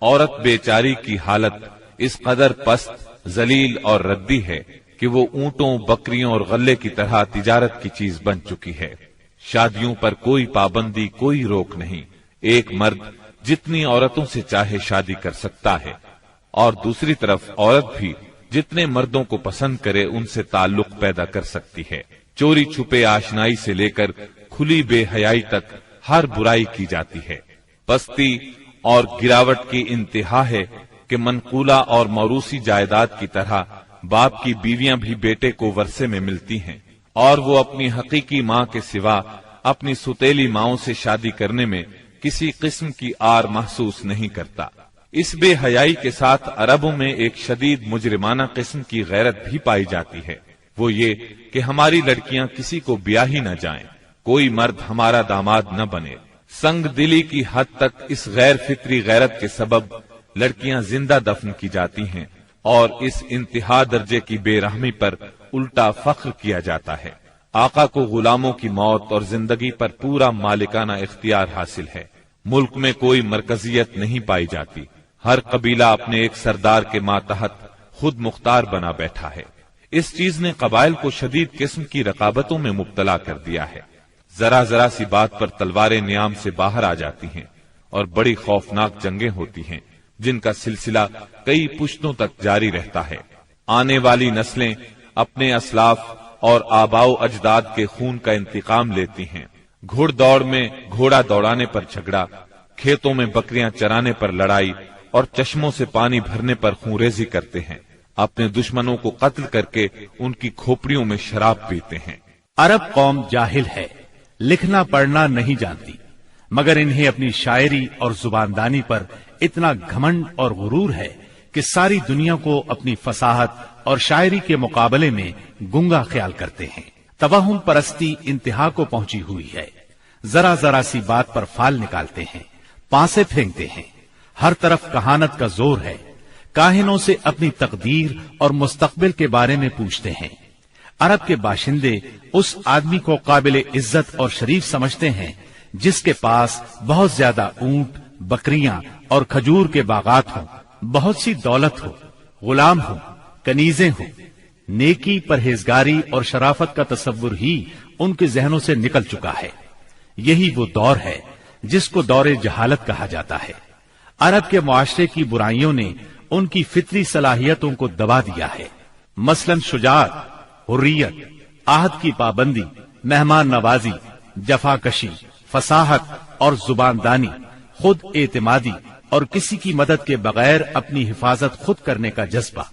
عورت بیچاری کی حالت اس قدر پست، ذلیل اور ردی ہے کہ وہ اونٹوں، بکریوں اور غلے کی طرح تجارت کی چیز بن چکی ہے۔ شادیوں پر کوئی پابندی، کوئی روک نہیں۔ ایک مرد جتنی عورتوں سے چاہے شادی کر سکتا ہے، اور دوسری طرف عورت بھی جتنے مردوں کو پسند کرے ان سے تعلق پیدا کر سکتی ہے۔ چوری چھپے آشنائی سے لے کر کھلی بے حیائی تک ہر برائی کی جاتی ہے۔ پستی اور گراوٹ کی انتہا ہے کہ منقولہ اور موروثی جائیداد کی طرح باپ کی بیویاں بھی بیٹے کو ورثے میں ملتی ہیں، اور وہ اپنی حقیقی ماں کے سوا اپنی ستیلی ماؤں سے شادی کرنے میں کسی قسم کی آر محسوس نہیں کرتا۔ اس بے حیائی کے ساتھ عربوں میں ایک شدید مجرمانہ قسم کی غیرت بھی پائی جاتی ہے، وہ یہ کہ ہماری لڑکیاں کسی کو بیاہ ہی نہ جائیں، کوئی مرد ہمارا داماد نہ بنے۔ سنگ دلی کی حد تک اس غیر فطری غیرت کے سبب لڑکیاں زندہ دفن کی جاتی ہیں، اور اس انتہا درجے کی بے رحمی پر الٹا فخر کیا جاتا ہے۔ آقا کو غلاموں کی موت اور زندگی پر پورا مالکانہ اختیار حاصل ہے۔ ملک میں کوئی مرکزیت نہیں پائی جاتی، ہر قبیلہ اپنے ایک سردار کے ماتحت خود مختار بنا بیٹھا ہے۔ اس چیز نے قبائل کو شدید قسم کی رقابتوں میں مبتلا کر دیا ہے۔ ذرا ذرا سی بات پر تلواریں نیام سے باہر آ جاتی ہیں، اور بڑی خوفناک جنگیں ہوتی ہیں جن کا سلسلہ کئی پشتوں تک جاری رہتا ہے۔ آنے والی نسلیں اپنے اسلاف اور آباء و اجداد کے خون کا انتقام لیتی ہیں۔ گھڑ دوڑ میں گھوڑا دوڑانے پر جھگڑا، کھیتوں میں بکریاں چرانے پر لڑائی، اور چشموں سے پانی بھرنے پر خونریزی کرتے ہیں۔ اپنے دشمنوں کو قتل کر کے ان کی کھوپڑیوں میں شراب پیتے ہیں۔ عرب قوم جاہل ہے، لکھنا پڑھنا نہیں جانتی، مگر انہیں اپنی شاعری اور زباندانی پر اتنا گھمنڈ اور غرور ہے کہ ساری دنیا کو اپنی فصاحت اور شاعری کے مقابلے میں گنگا خیال کرتے ہیں۔ توہم پرستی انتہا کو پہنچی ہوئی ہے۔ ذرا ذرا سی بات پر فال نکالتے ہیں، پانسے پھینکتے ہیں۔ ہر طرف کہانت کا زور ہے۔ کاہنوں سے اپنی تقدیر اور مستقبل کے بارے میں پوچھتے ہیں۔ عرب کے باشندے اس آدمی کو قابل عزت اور شریف سمجھتے ہیں جس کے پاس بہت زیادہ اونٹ، بکریاں اور کھجور کے باغات ہوں، بہت سی دولت ہو، غلام ہوں، کنیزیں ہوں۔ نیکی، پرہیزگاری اور شرافت کا تصور ہی ان کے ذہنوں سے نکل چکا ہے۔ یہی وہ دور ہے جس کو دور جہالت کہا جاتا ہے۔ عرب کے معاشرے کی برائیوں نے ان کی فطری صلاحیتوں کو دبا دیا ہے، مثلاً شجاعت، حریت، عہد کی پابندی، مہمان نوازی، جفاکشی، فصاحت اور زباندانی، خود اعتمادی اور کسی کی مدد کے بغیر اپنی حفاظت خود کرنے کا جذبہ،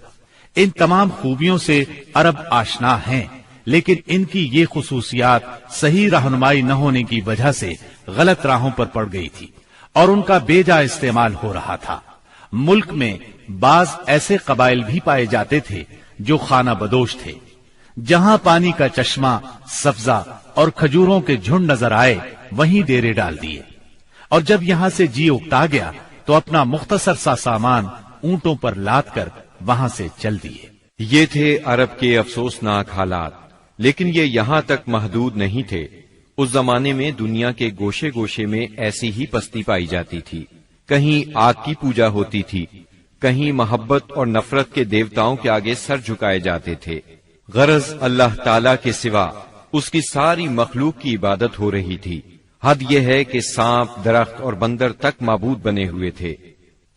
ان تمام خوبیوں سے عرب آشنا ہیں، لیکن ان کی یہ خصوصیات صحیح رہنمائی نہ ہونے کی وجہ سے غلط راہوں پر پڑ گئی تھی اور ان کا بے جا استعمال ہو رہا تھا۔ ملک میں بعض ایسے قبائل بھی پائے جاتے تھے جو خانہ بدوش تھے، جہاں پانی کا چشمہ، سبزہ اور کھجوروں کے جھنڈ نظر آئے وہیں ڈیرے ڈال دیے، اور جب یہاں سے جی اکتا گیا تو اپنا مختصر سا سامان اونٹوں پر لاد کر وہاں سے چل دیے۔ یہ تھے عرب کے افسوسناک حالات، لیکن یہ یہاں تک محدود نہیں تھے۔ اس زمانے میں دنیا کے گوشے گوشے میں ایسی ہی پستی پائی جاتی تھی، کہیں آگ کی پوجا ہوتی تھی، کہیں محبت اور نفرت کے دیوتاؤں کے آگے سر جھکائے جاتے تھے۔ غرض اللہ تعالی کے سوا اس کی ساری مخلوق کی عبادت ہو رہی تھی۔ حد یہ ہے کہ سانپ، درخت اور بندر تک معبود بنے ہوئے تھے،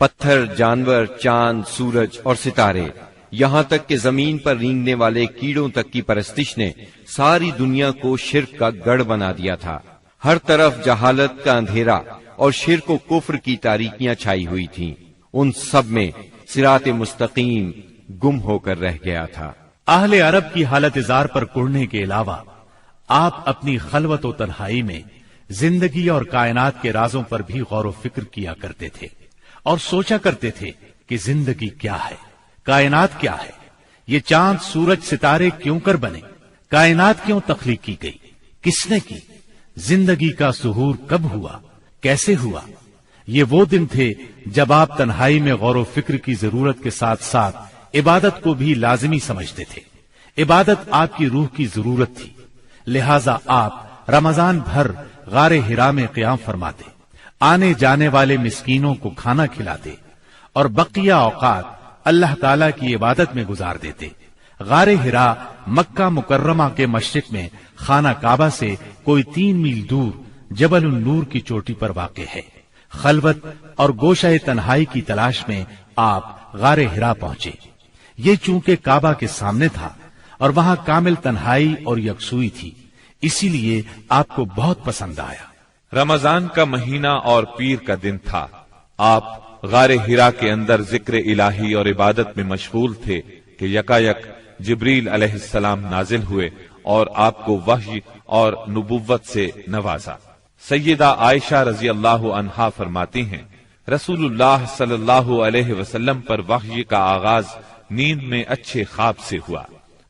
پتھر، جانور، چاند، سورج اور ستارے، یہاں تک کہ زمین پر رینگنے والے کیڑوں تک کی پرستش نے ساری دنیا کو شرک کا گڑھ بنا دیا تھا۔ ہر طرف جہالت کا اندھیرا اور شرک و کفر کی تاریکیاں چھائی ہوئی تھیں۔ ان سب میں صراط مستقیم گم ہو کر رہ گیا تھا۔ اہل عرب کی حالت زار پر کڑنے کے علاوہ آپ اپنی خلوت و تنہائی میں زندگی اور کائنات کے رازوں پر بھی غور و فکر کیا کرتے تھے اور سوچا کرتے تھے کہ زندگی کیا ہے، کائنات کیا ہے، یہ چاند، سورج، ستارے کیوں کر بنے، کائنات کیوں تخلیق کی گئی، کس نے کی، زندگی کا ظہور کب ہوا، کیسے ہوا۔ یہ وہ دن تھے جب آپ تنہائی میں غور و فکر کی ضرورت کے ساتھ ساتھ عبادت کو بھی لازمی سمجھتے تھے۔ عبادت آپ کی روح کی ضرورت تھی، لہذا آپ رمضان بھر غار حرا میں قیام فرماتے، آنے جانے والے مسکینوں کو کھانا کھلاتے اور بقیہ اوقات اللہ تعالی کی عبادت میں گزار دیتے۔ غار حرا مکہ مکرمہ کے مشرق میں خانہ کعبہ سے کوئی 3 میل دور جبل النور کی چوٹی پر واقع ہے۔ خلوت اور گوشہ تنہائی کی تلاش میں آپ غار حرا پہنچے۔ یہ چونکہ کعبہ کے سامنے تھا اور وہاں کامل تنہائی اور یکسوئی تھی، اسی لیے آپ کو بہت پسند آیا۔ رمضان کا مہینہ اور پیر کا دن تھا۔ آپ غار حرا کے اندر ذکر الہی اور عبادت میں مشغول تھے کہ یکایک جبریل علیہ السلام نازل ہوئے اور آپ کو وحی اور نبوت سے نوازا۔ سیدہ عائشہ رضی اللہ عنہا فرماتی ہیں، رسول اللہ صلی اللہ علیہ وسلم پر وحی کا آغاز نیند میں اچھے خواب سے ہوا۔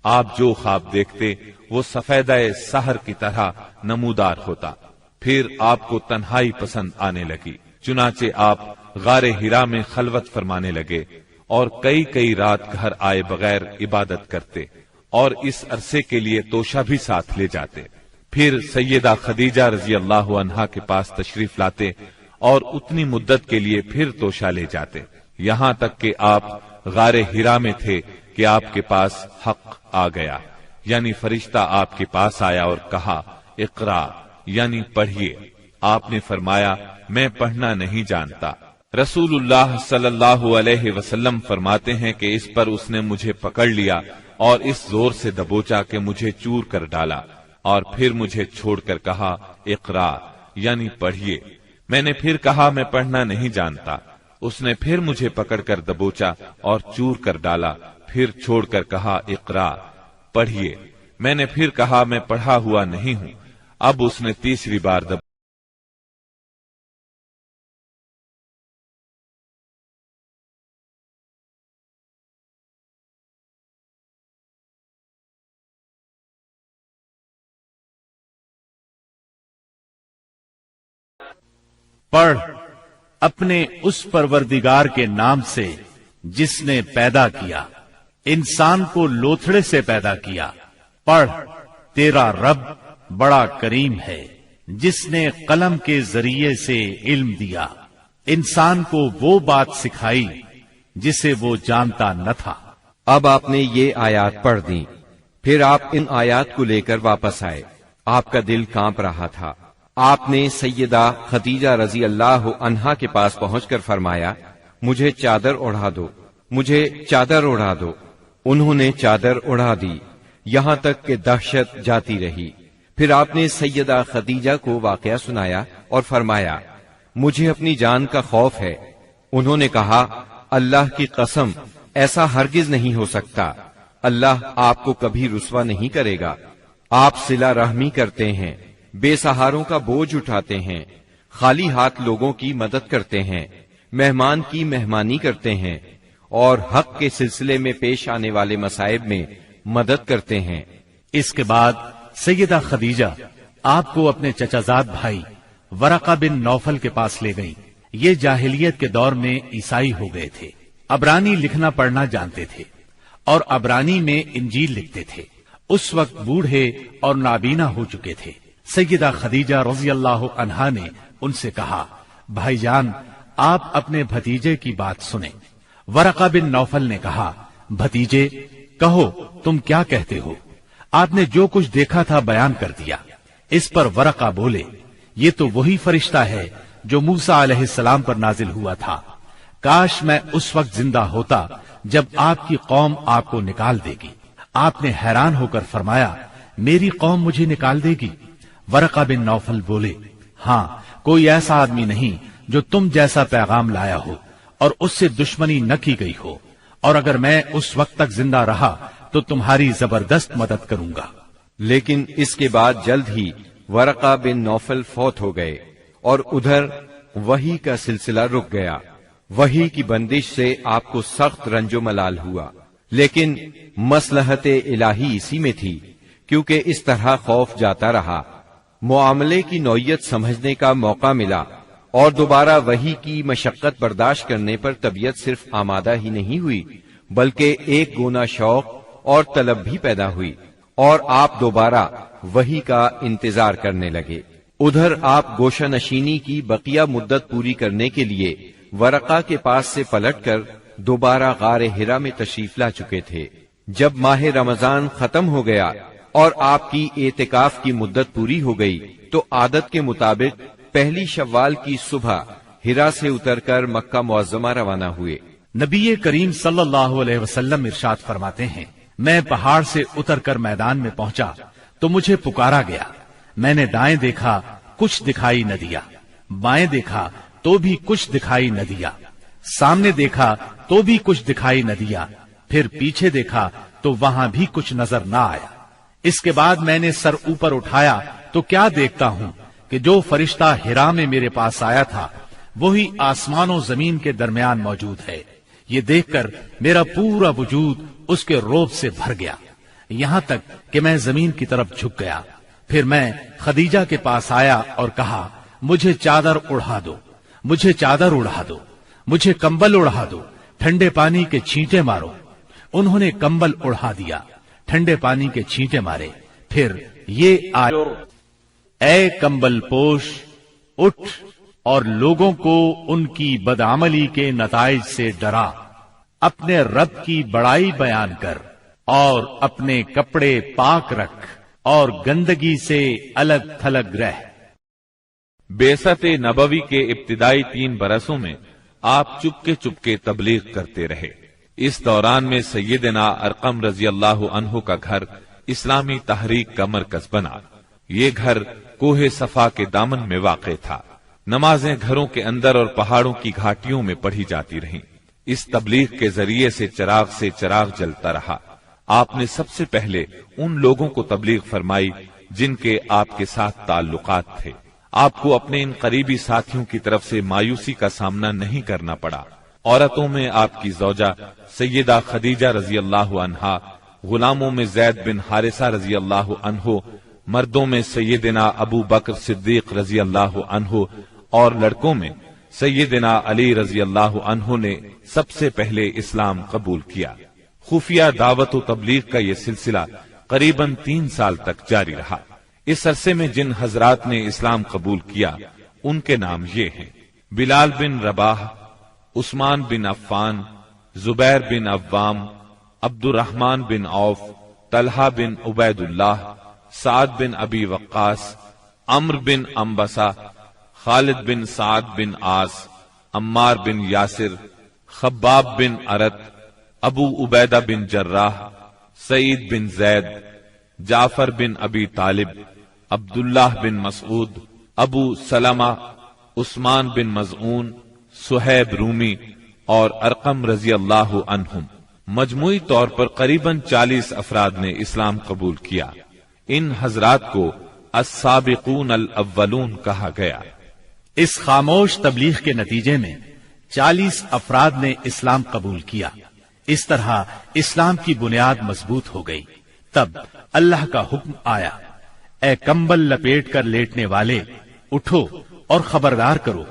آپ جو خواب دیکھتے وہ سفیدہ سحر کی طرح نمودار ہوتا۔ پھر آپ کو تنہائی پسند آنے لگی، چنانچہ آپ غار حرا میں خلوت فرمانے لگے اور کئی رات گھر آئے بغیر عبادت کرتے اور اس عرصے کے لیے توشہ بھی ساتھ لے جاتے۔ پھر سیدہ خدیجہ رضی اللہ عنہا کے پاس تشریف لاتے اور اتنی مدت کے لیے پھر توشہ لے جاتے، یہاں تک کہ آپ غار حرا میں تھے کہ آپ کے پاس حق آ گیا، یعنی فرشتہ آپ کے پاس آیا اور کہا اقرا، یعنی پڑھیے۔ آپ نے فرمایا میں پڑھنا نہیں جانتا۔ رسول اللہ صلی اللہ علیہ وسلم فرماتے ہیں کہ اس پر اس نے مجھے پکڑ لیا اور اس زور سے دبوچا کہ مجھے چور کر ڈالا، اور پھر مجھے چھوڑ کر کہا اقرا، یعنی پڑھیے۔ میں نے پھر کہا میں پڑھنا نہیں جانتا۔ اس نے پھر مجھے پکڑ کر دبوچا اور چور کر ڈالا، پھر چھوڑ کر کہا اقرا، پڑھیے۔ میں نے پھر کہا میں پڑھا ہوا نہیں ہوں۔ اب اس نے تیسری بار پڑھ اپنے اس پروردگار کے نام سے جس نے پیدا کیا، انسان کو لوتھڑے سے پیدا کیا۔ پڑھ تیرا رب بڑا کریم ہے جس نے قلم کے ذریعے سے علم دیا، انسان کو وہ بات سکھائی جسے وہ جانتا نہ تھا۔ اب آپ نے یہ آیات پڑھ دیں، پھر آپ ان آیات کو لے کر واپس آئے۔ آپ کا دل کانپ رہا تھا۔ آپ نے سیدہ خدیجہ رضی اللہ عنہا کے پاس پہنچ کر فرمایا مجھے چادر اڑا دو، مجھے چادر اڑا دو۔ انہوں نے چادر اڑا دی، یہاں تک کہ دہشت جاتی رہی۔ پھر آپ نے سیدہ خدیجہ کو واقعہ سنایا اور فرمایا مجھے اپنی جان کا خوف ہے۔ انہوں نے کہا اللہ کی قسم ایسا ہرگز نہیں ہو سکتا، اللہ آپ کو کبھی رسوا نہیں کرے گا۔ آپ صلہ رحمی کرتے ہیں، بے سہاروں کا بوجھ اٹھاتے ہیں، خالی ہاتھ لوگوں کی مدد کرتے ہیں، مہمان کی مہمانی کرتے ہیں اور حق کے سلسلے میں پیش آنے والے مصائب میں مدد کرتے ہیں۔ اس کے بعد سیدہ خدیجہ آپ کو اپنے چچا زاد بھائی ورقہ بن نوفل کے پاس لے گئیں۔ یہ جاہلیت کے دور میں عیسائی ہو گئے تھے، عبرانی لکھنا پڑھنا جانتے تھے اور عبرانی میں انجیل لکھتے تھے۔ اس وقت بوڑھے اور نابینا ہو چکے تھے۔ سیدہ خدیجہ رضی اللہ عنہا نے ان سے کہا بھائی جان آپ اپنے بھتیجے کی بات سنیں۔ ورقہ بن نوفل نے کہا بھتیجے کہو تم کیا کہتے ہو؟ آپ نے جو کچھ دیکھا تھا بیان کر دیا۔ اس پر ورقہ بولے یہ تو وہی فرشتہ ہے جو موسیٰ علیہ السلام پر نازل ہوا تھا، کاش میں اس وقت زندہ ہوتا جب آپ کی قوم آپ کو نکال دے گی۔ آپ نے حیران ہو کر فرمایا میری قوم مجھے نکال دے گی؟ ورقہ بن نوفل بولے ہاں کوئی ایسا آدمی نہیں جو تم جیسا پیغام لایا ہو اور اس سے دشمنی نہ کی گئی ہو، اور اگر میں اس وقت تک زندہ رہا تو تمہاری زبردست مدد کروں گا۔ لیکن اس کے بعد جلد ہی ورقہ بن نوفل فوت ہو گئے اور ادھر وحی کا سلسلہ رک گیا۔ وحی کی بندش سے آپ کو سخت رنج و ملال ہوا، لیکن مصلحت الہی اسی میں تھی، کیونکہ اس طرح خوف جاتا رہا، معاملے کی نوعیت سمجھنے کا موقع ملا اور دوبارہ وحی کی مشقت برداشت کرنے پر طبیعت صرف آمادہ ہی نہیں ہوئی بلکہ ایک گونا شوق اور طلب بھی پیدا ہوئی، اور آپ دوبارہ وحی کا انتظار کرنے لگے۔ ادھر آپ گوشہ نشینی کی بقیہ مدت پوری کرنے کے لیے ورقہ کے پاس سے پلٹ کر دوبارہ غار حرا میں تشریف لا چکے تھے۔ جب ماہ رمضان ختم ہو گیا اور آپ کی اعتکاف کی مدت پوری ہو گئی تو عادت کے مطابق پہلی شوال کی صبح حرا سے اتر کر مکہ معظمہ روانہ ہوئے۔ نبی کریم صلی اللہ علیہ وسلم ارشاد فرماتے ہیں میں پہاڑ سے اتر کر میدان میں پہنچا تو مجھے پکارا گیا، میں نے دائیں دیکھا کچھ دکھائی نہ دیا، بائیں دیکھا تو بھی کچھ دکھائی نہ دیا، سامنے دیکھا تو بھی کچھ دکھائی نہ دیا، پھر پیچھے دیکھا تو وہاں بھی کچھ نظر نہ آیا۔ اس کے بعد میں نے سر اوپر اٹھایا تو کیا دیکھتا ہوں کہ جو فرشتہ حرا میں میرے پاس آیا تھا وہی آسمان و زمین کے درمیان موجود ہے۔ یہ دیکھ کر میرا پورا وجود اس کے روب سے بھر گیا، یہاں تک کہ میں زمین کی طرف جھک گیا۔ پھر میں خدیجہ کے پاس آیا اور کہا مجھے چادر اڑا دو، مجھے چادر اڑا دو، مجھے کمبل اڑا دو، ٹھنڈے پانی کے چھینٹے مارو۔ انہوں نے کمبل اڑا دیا، ٹھنڈے پانی کے چھینٹے مارے، پھر یہ اے کمبل پوش اٹھ اور لوگوں کو ان کی بدعملی کے نتائج سے ڈرا، اپنے رب کی بڑائی بیان کر اور اپنے کپڑے پاک رکھ اور گندگی سے الگ تھلگ رہ۔ بعثت نبوی کے ابتدائی 3 برسوں میں آپ چپکے تبلیغ کرتے رہے۔ اس دوران میں سیدنا ارقم رضی اللہ عنہ کا گھر اسلامی تحریک کا مرکز بنا۔ یہ گھر کوہ صفا کے دامن میں واقع تھا۔ نمازیں گھروں کے اندر اور پہاڑوں کی گھاٹیوں میں پڑھی جاتی رہیں۔ اس تبلیغ کے ذریعے سے چراغ جلتا رہا۔ آپ نے سب سے پہلے ان لوگوں کو تبلیغ فرمائی جن کے آپ کے ساتھ تعلقات تھے۔ آپ کو اپنے ان قریبی ساتھیوں کی طرف سے مایوسی کا سامنا نہیں کرنا پڑا۔ عورتوں میں آپ کی زوجہ سیدہ خدیجہ رضی اللہ عنہا، غلاموں میں زید بن حارثہ رضی اللہ عنہ، مردوں میں سیدنا ابو بکر صدیق رضی اللہ عنہ اور لڑکوں میں سیدنا علی رضی اللہ عنہ نے سب سے پہلے اسلام قبول کیا۔ خفیہ دعوت و تبلیغ کا یہ سلسلہ قریباً 3 سال تک جاری رہا۔ اس عرصے میں جن حضرات نے اسلام قبول کیا ان کے نام یہ ہیں: بلال بن رباح، عثمان بن عفان، زبیر بن عوام، عبد الرحمن بن عوف، طلحہ بن عبید اللہ، سعد بن ابی وقاص، عمرو بن انبسہ، خالد بن سعد بن عاص، عمار بن یاسر، خباب بن ارت، ابو عبیدہ بن جراح، سعید بن زید، جعفر بن ابی طالب، عبداللہ بن مسعود، ابو سلمہ، عثمان بن مظعون، سہیب رومی اور ارقم رضی اللہ عنہم، مجموعی طور پر قریباً 40 افراد نے اسلام قبول کیا۔ ان حضرات کو السابقون الاولون کہا گیا۔ اس خاموش تبلیغ کے نتیجے میں 40 افراد نے اسلام قبول کیا۔ اس طرح اسلام کی بنیاد مضبوط ہو گئی۔ تب اللہ کا حکم آیا، اے کمبل لپیٹ کر لیٹنے والے، اٹھو اور خبردار کرو،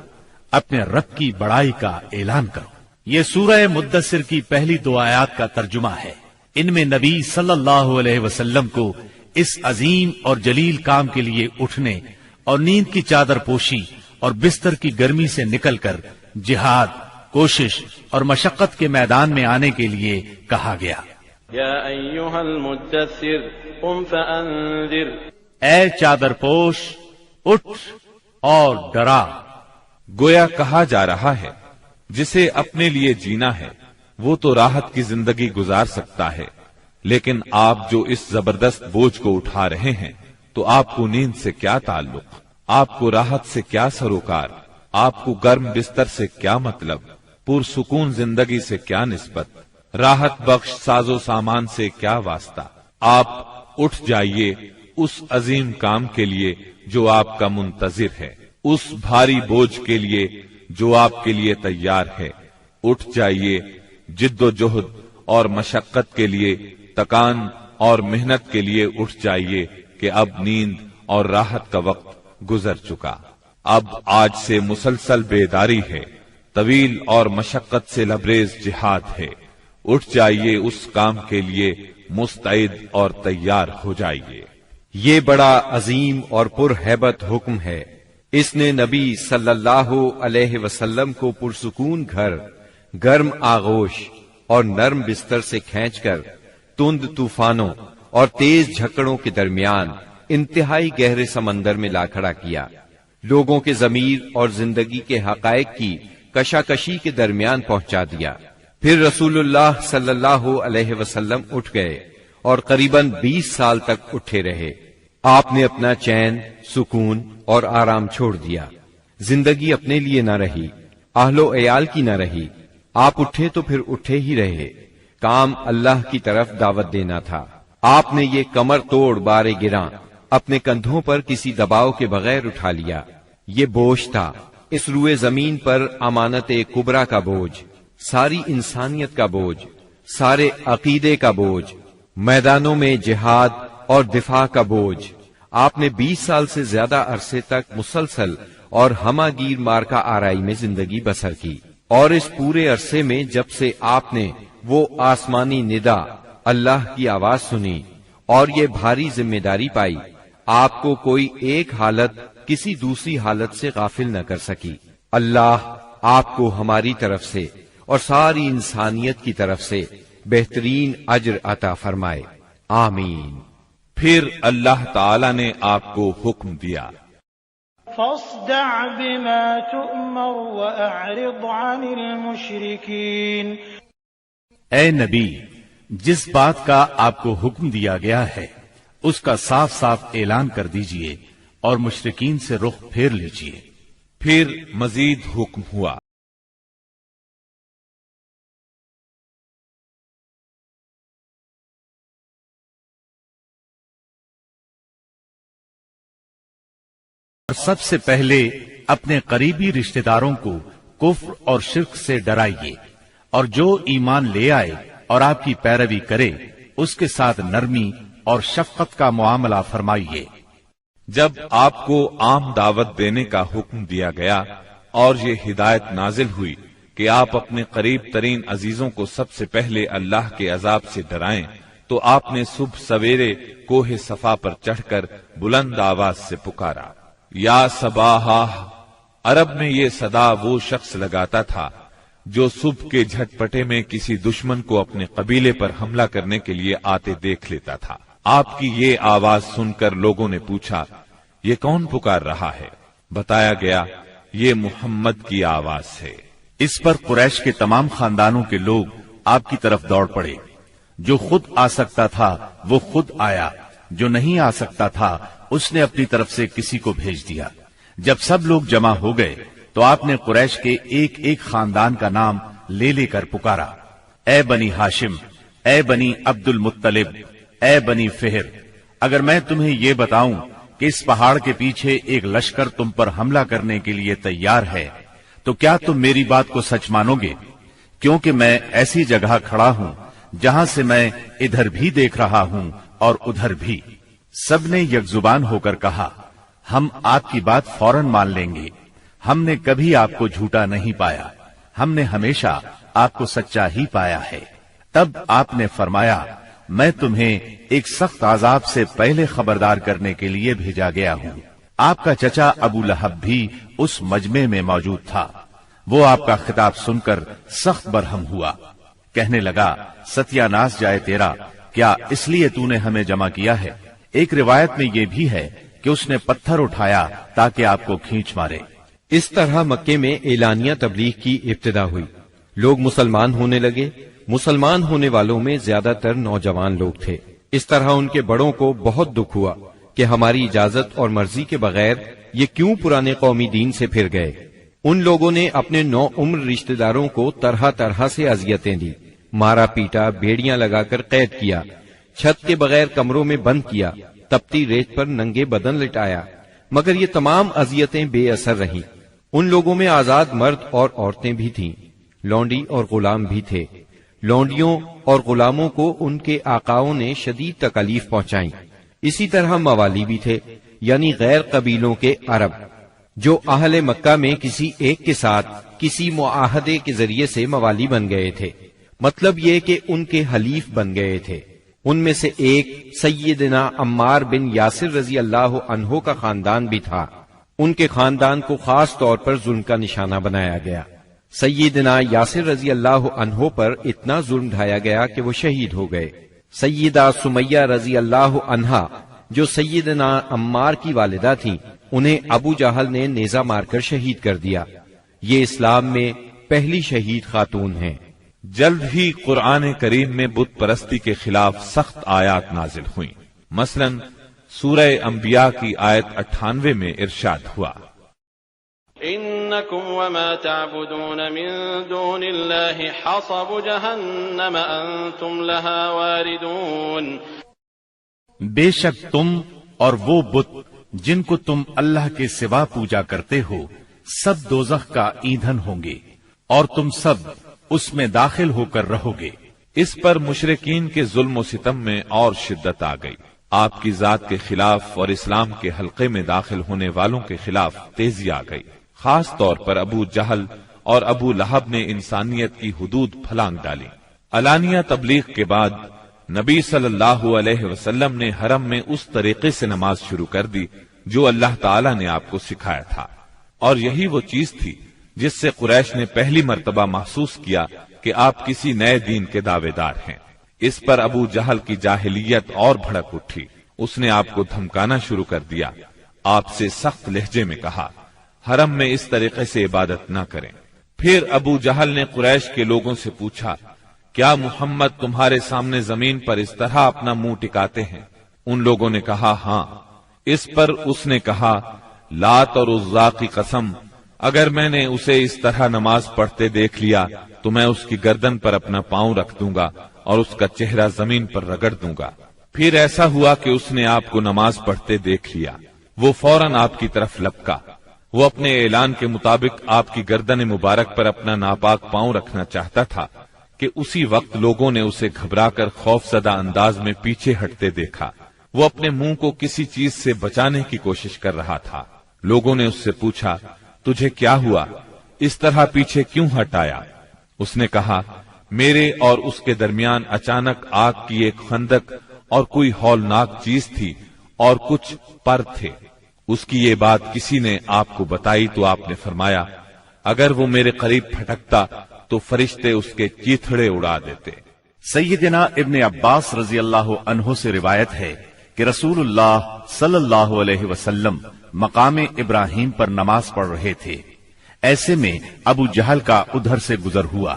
اپنے رب کی بڑائی کا اعلان کرو۔ یہ سورہ مدثر کی پہلی 2 آیات کا ترجمہ ہے۔ ان میں نبی صلی اللہ علیہ وسلم کو اس عظیم اور جلیل کام کے لیے اٹھنے اور نیند کی چادر پوشی اور بستر کی گرمی سے نکل کر جہاد، کوشش اور مشقت کے میدان میں آنے کے لیے کہا گیا۔ یا ایھا المدثر قم فانذر، اے چادر پوش، اٹھ اور ڈرا۔ گویا کہا جا رہا ہے جسے اپنے لیے جینا ہے وہ تو راحت کی زندگی گزار سکتا ہے، لیکن آپ جو اس زبردست بوجھ کو اٹھا رہے ہیں تو آپ کو نیند سے کیا تعلق، آپ کو راحت سے کیا سروکار، آپ کو گرم بستر سے کیا مطلب، پرسکون زندگی سے کیا نسبت، راحت بخش ساز و سامان سے کیا واسطہ۔ آپ اٹھ جائیے اس عظیم کام کے لیے جو آپ کا منتظر ہے، اس بھاری بوجھ کے لیے جو آپ کے لیے تیار ہے۔ اٹھ جائیے جد و جہد اور مشقت کے لیے، تکان اور محنت کے لیے اٹھ جائیے کہ اب نیند اور راحت کا وقت گزر چکا، اب آج سے مسلسل بیداری ہے، طویل اور مشقت سے لبریز جہاد ہے۔ اٹھ جائیے اس کام کے لیے مستعد اور تیار ہو جائیے۔ یہ بڑا عظیم اور پرہیبت حکم ہے۔ اس نے نبی صلی اللہ علیہ وسلم کو پرسکون گھر، گرم آغوش اور نرم بستر سے کھینچ کر تند طوفانوں اور تیز جھکڑوں کے درمیان انتہائی گہرے سمندر میں لا کھڑا کیا، لوگوں کے ضمیر اور زندگی کے حقائق کی کشاکشی کے درمیان پہنچا دیا۔ پھر رسول اللہ صلی اللہ علیہ وسلم اٹھ گئے اور قریباً 20 سال تک اٹھے رہے۔ آپ نے اپنا چین، سکون اور آرام چھوڑ دیا۔ زندگی اپنے لیے نہ رہی، اہل و عیال کی نہ رہی۔ آپ اٹھے تو پھر اٹھے ہی رہے۔ کام اللہ کی طرف دعوت دینا تھا۔ آپ نے یہ کمر توڑ بار گراں اپنے کندھوں پر کسی دباؤ کے بغیر اٹھا لیا۔ یہ بوجھ تھا، اس روئے زمین پر امانت کبریٰ کا بوجھ، ساری انسانیت کا بوجھ، سارے عقیدے کا بوجھ، میدانوں میں جہاد اور دفاع کا بوجھ۔ آپ نے 20 سال سے زیادہ عرصے تک مسلسل اور ہمہ گیر مارکا آرائی میں زندگی بسر کی، اور اس پورے عرصے میں جب سے آپ نے وہ آسمانی ندا، اللہ کی آواز سنی اور یہ بھاری ذمہ داری پائی، آپ کو کوئی ایک حالت کسی دوسری حالت سے غافل نہ کر سکی۔ اللہ آپ کو ہماری طرف سے اور ساری انسانیت کی طرف سے بہترین اجر عطا فرمائے، آمین۔ پھر اللہ تعالی نے آپ کو حکم دیا، فاصدع بما تؤمر واعرض عن المشرکین۔ اے نبی، جس بات کا آپ کو حکم دیا گیا ہے اس کا صاف صاف اعلان کر دیجئے اور مشرکین سے رخ پھیر لیجئے۔ پھر مزید حکم ہوا، اور سب سے پہلے اپنے قریبی رشتہ داروں کو کفر اور شرک سے ڈرائیے، اور جو ایمان لے آئے اور آپ کی پیروی کرے اس کے ساتھ نرمی اور شفقت کا معاملہ فرمائیے۔ جب آپ کو عام دعوت دینے کا حکم دیا گیا اور یہ ہدایت نازل ہوئی کہ آپ اپنے قریب ترین عزیزوں کو سب سے پہلے اللہ کے عذاب سے ڈرائیں، تو آپ نے صبح سویرے کوہ صفا پر چڑھ کر بلند آواز سے پکارا، یا صباحا۔ عرب میں یہ صدا وہ شخص لگاتا تھا جو صبح کے جھٹپٹے میں کسی دشمن کو اپنے قبیلے پر حملہ کرنے کے لیے آتے دیکھ لیتا تھا۔ آپ کی یہ آواز سن کر لوگوں نے پوچھا، یہ کون پکار رہا ہے؟ بتایا گیا، یہ محمد کی آواز ہے۔ اس پر قریش کے تمام خاندانوں کے لوگ آپ کی طرف دوڑ پڑے۔ جو خود آ سکتا تھا وہ خود آیا، جو نہیں آ سکتا تھا اس نے اپنی طرف سے کسی کو بھیج دیا۔ جب سب لوگ جمع ہو گئے تو آپ نے قریش کے ایک ایک خاندان کا نام لے لے کر پکارا، اے بنی ہاشم، اے بنی عبد المطلب، اے بنی فہر، اگر میں تمہیں یہ بتاؤں کہ اس پہاڑ کے پیچھے ایک لشکر تم پر حملہ کرنے کے لیے تیار ہے تو کیا تم میری بات کو سچ مانو گے؟ کیونکہ میں ایسی جگہ کھڑا ہوں جہاں سے میں ادھر بھی دیکھ رہا ہوں اور ادھر بھی۔ سب نے یک زبان ہو کر کہا، ہم آپ کی بات فوراً مان لیں گے، ہم نے کبھی آپ کو جھوٹا نہیں پایا، ہم نے ہمیشہ آپ کو سچا ہی پایا ہے۔ تب آپ نے فرمایا، میں تمہیں ایک سخت عذاب سے پہلے خبردار کرنے کے لیے بھیجا گیا ہوں۔ آپ کا چچا ابو لہب بھی اس مجمع میں موجود تھا۔ وہ آپ کا خطاب سن کر سخت برہم ہوا، کہنے لگا، ستیہ ناس جائے تیرا، کیا اس لیے تو نے ہمیں جمع کیا ہے؟ ایک روایت میں یہ بھی ہے کہ اس نے پتھر اٹھایا تاکہ آپ کو کھینچ مارے۔ اس طرح مکے میں اعلانیہ تبلیغ کی ابتدا ہوئی، لوگ مسلمان ہونے لگے۔ مسلمان ہونے والوں میں زیادہ تر نوجوان لوگ تھے۔ اس طرح ان کے بڑوں کو بہت دکھ ہوا کہ ہماری اجازت اور مرضی کے بغیر یہ کیوں پرانے قومی دین سے پھر گئے۔ ان لوگوں نے اپنے نو عمر رشتہ داروں کو طرح طرح سے اذیتیں دی، مارا پیٹا، بیڑیاں لگا کر قید کیا، چھت کے بغیر کمروں میں بند کیا، تپتی ریت پر ننگے بدن لٹایا، مگر یہ تمام اذیتیں بے اثر رہیں۔ ان لوگوں میں آزاد مرد اور عورتیں بھی تھیں، لونڈی اور غلام بھی تھے۔ لونڈیوں اور غلاموں کو ان کے آقاؤں نے شدید تکالیف پہنچائیں۔ اسی طرح موالی بھی تھے، یعنی غیر قبیلوں کے عرب، جو اہل مکہ میں کسی ایک کے ساتھ کسی معاہدے کے ذریعے سے موالی بن گئے تھے، مطلب یہ کہ ان کے حلیف بن گئے تھے۔ ان میں سے ایک سیدنا عمار بن یاسر رضی اللہ عنہ کا خاندان بھی تھا۔ ان کے خاندان کو خاص طور پر ظلم کا نشانہ بنایا گیا۔ سیدنا یاسر رضی اللہ عنہ پر اتنا ظلم ڈھایا گیا کہ وہ شہید ہو گئے۔ سیدہ سمیہ رضی اللہ عنہا جو سیدنا عمار کی والدہ تھیں، انہیں ابو جہل نے نیزہ مار کر شہید کر دیا۔ یہ اسلام میں پہلی شہید خاتون ہیں۔ جلد ہی قرآن کریم میں بت پرستی کے خلاف سخت آیات نازل ہوئیں۔ مثلا سورہ انبیاء کی آیت 98 میں ارشاد ہوا، إنكم وما تعبدون من دون الله حصب جهنم أنتم لها واردون۔ بے شک تم اور وہ بت جن کو تم اللہ کے سوا پوجا کرتے ہو سب دوزخ کا ایندھن ہوں گے اور تم سب اس میں داخل ہو کر رہو گے۔ اس پر مشرکین کے ظلم و ستم میں اور شدت آ گئی۔ آپ کی ذات کے خلاف اور اسلام کے حلقے میں داخل ہونے والوں کے خلاف تیزی آ گئی۔ خاص طور پر ابو جہل اور ابو لہب نے انسانیت کی حدود پھلانگ ڈالی۔ علانیہ تبلیغ کے بعد نبی صلی اللہ علیہ وسلم نے حرم میں اس طریقے سے نماز شروع کر دی جو اللہ تعالی نے آپ کو سکھایا تھا، اور یہی وہ چیز تھی جس سے قریش نے پہلی مرتبہ محسوس کیا کہ آپ کسی نئے دین کے دعوے دار ہیں۔ اس پر ابو جہل کی جاہلیت اور بھڑک اٹھی۔ اس نے آپ کو دھمکانا شروع کر دیا۔ آپ سے سخت لہجے میں کہا، حرم میں اس طریقے سے عبادت نہ کریں۔ پھر ابو جہل نے قریش کے لوگوں سے پوچھا، کیا محمد تمہارے سامنے زمین پر اس طرح اپنا منہ ٹکاتے ہیں؟ ان لوگوں نے کہا ہاں۔ اس پر اس نے کہا، لات اور عزا کی قسم، اگر میں نے اسے اس طرح نماز پڑھتے دیکھ لیا تو میں اس کی گردن پر اپنا پاؤں رکھ دوں گا اور اس کا چہرہ زمین پر رگڑ دوں گا۔ پھر ایسا ہوا کہ اس نے آپ کو نماز پڑھتے دیکھ لیا۔ وہ فوراً آپ کی طرف لپکا۔ وہ اپنے اعلان کے مطابق آپ کی گردن مبارک پر اپنا ناپاک پاؤں رکھنا چاہتا تھا کہ اسی وقت لوگوں نے اسے گھبرا کر خوف زدہ انداز میں پیچھے ہٹتے دیکھا۔ وہ اپنے منہ کو کسی چیز سے بچانے کی کوشش کر رہا تھا۔ لوگوں نے اس سے پوچھا، تجھے کیا ہوا؟ اس طرح پیچھے کیوں ہٹایا؟ اس نے کہا، میرے اور اس کے درمیان اچانک آگ کی ایک خندق اور کوئی ہولناک چیز تھی اور کچھ پر تھے۔ اس کی یہ بات کسی نے آپ کو بتائی تو آپ نے فرمایا، اگر وہ میرے قریب پھٹکتا تو فرشتے اس کے چیتھڑے اڑا دیتے۔ سیدنا ابن عباس رضی اللہ عنہ سے روایت ہے کہ رسول اللہ صلی اللہ علیہ وسلم مقام ابراہیم پر نماز پڑھ رہے تھے۔ ایسے میں ابو جہل کا ادھر سے گزر ہوا۔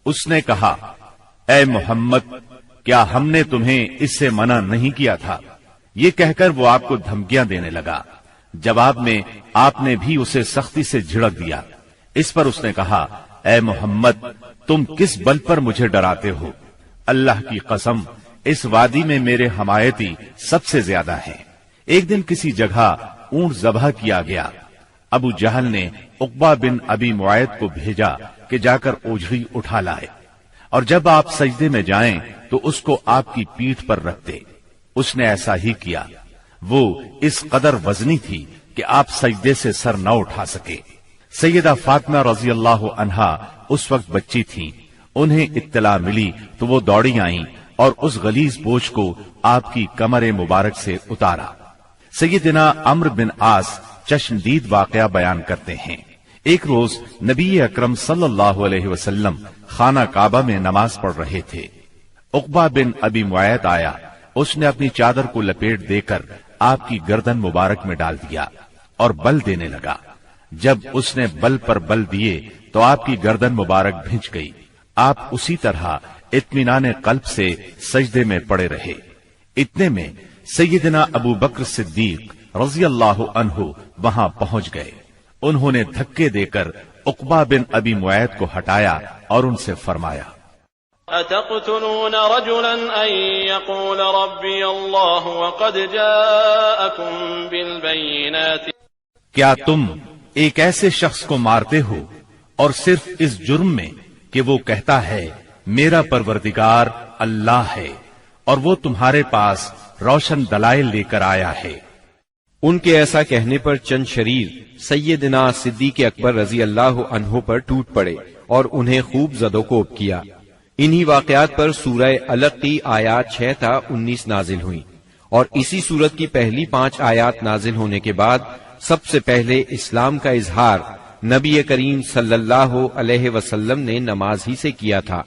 اس نے کہا، اے محمد، کیا ہم نے تمہیں اس سے منع نہیں کیا تھا؟ یہ کہہ کر وہ آپ کو دھمکیاں دینے لگا۔ جواب میں آپ نے بھی اسے سختی سے جھڑک دیا۔ اس پر اس نے کہا، اے محمد، تم کس بل پر مجھے ڈراتے ہو؟ اللہ کی قسم، اس وادی میں میرے حمایتی سب سے زیادہ ہیں۔ ایک دن کسی جگہ اونٹ ذبح کیا گیا۔ ابو جہل نے عقبہ بن ابی معیط کو بھیجا کہ جا کر اوجھڑی اٹھا لائے، اور جب آپ سجدے میں جائیں تو اس کو آپ کی پیٹھ پر رکھتے۔ اس نے ایسا ہی کیا۔ وہ اس قدر وزنی تھی کہ آپ سجدے سے سر نہ اٹھا سکے۔ سیدہ فاطمہ رضی اللہ عنہا اس وقت بچی تھیں۔ انہیں اطلاع ملی تو وہ دوڑی آئیں اور اس غلیظ بوجھ کو آپ کی کمر مبارک سے اتارا۔ سیدنا عمرو بن عاص چشمدید واقعہ بیان کرتے ہیں۔ ایک روز نبی اکرم صلی اللہ علیہ وسلم خانہ کعبہ میں نماز پڑھ رہے تھے۔ عقبہ بن ابی معیط آیا۔ اس نے اپنی چادر کو لپیٹ دے کر آپ کی گردن مبارک میں ڈال دیا اور بل دینے لگا۔ جب اس نے بل پر بل دیے تو آپ کی گردن مبارک بھنج گئی۔ آپ اسی طرح اطمینان قلب سے سجدے میں پڑے رہے۔ اتنے میں سیدنا ابو بکر صدیق رضی اللہ عنہ وہاں پہنچ گئے۔ انہوں نے دھکے دے کر عقبہ بن ابی معیط کو ہٹایا اور ان سے فرمایا، أتقتلون رجلا أن يقول ربي الله وقد جاءكم بالبينات؟ کیا تم ایک ایسے شخص کو مارتے ہو اور صرف اس جرم میں کہ وہ کہتا ہے میرا پروردگار اللہ ہے، اور وہ تمہارے پاس روشن دلائل لے کر آیا ہے۔ ان کے ایسا کہنے پر چند شریر سیدنا صدیق اکبر رضی اللہ عنہ پر ٹوٹ پڑے اور انہیں خوب زد و کوب کیا۔ انہی واقعات پر سورہ علق کی آیات 6 تا 19 نازل ہوئی، اور اسی سورت کی پہلی 5 آیات نازل ہونے کے بعد سب سے پہلے اسلام کا اظہار نبی کریم صلی اللہ علیہ وسلم نے نماز ہی سے کیا تھا۔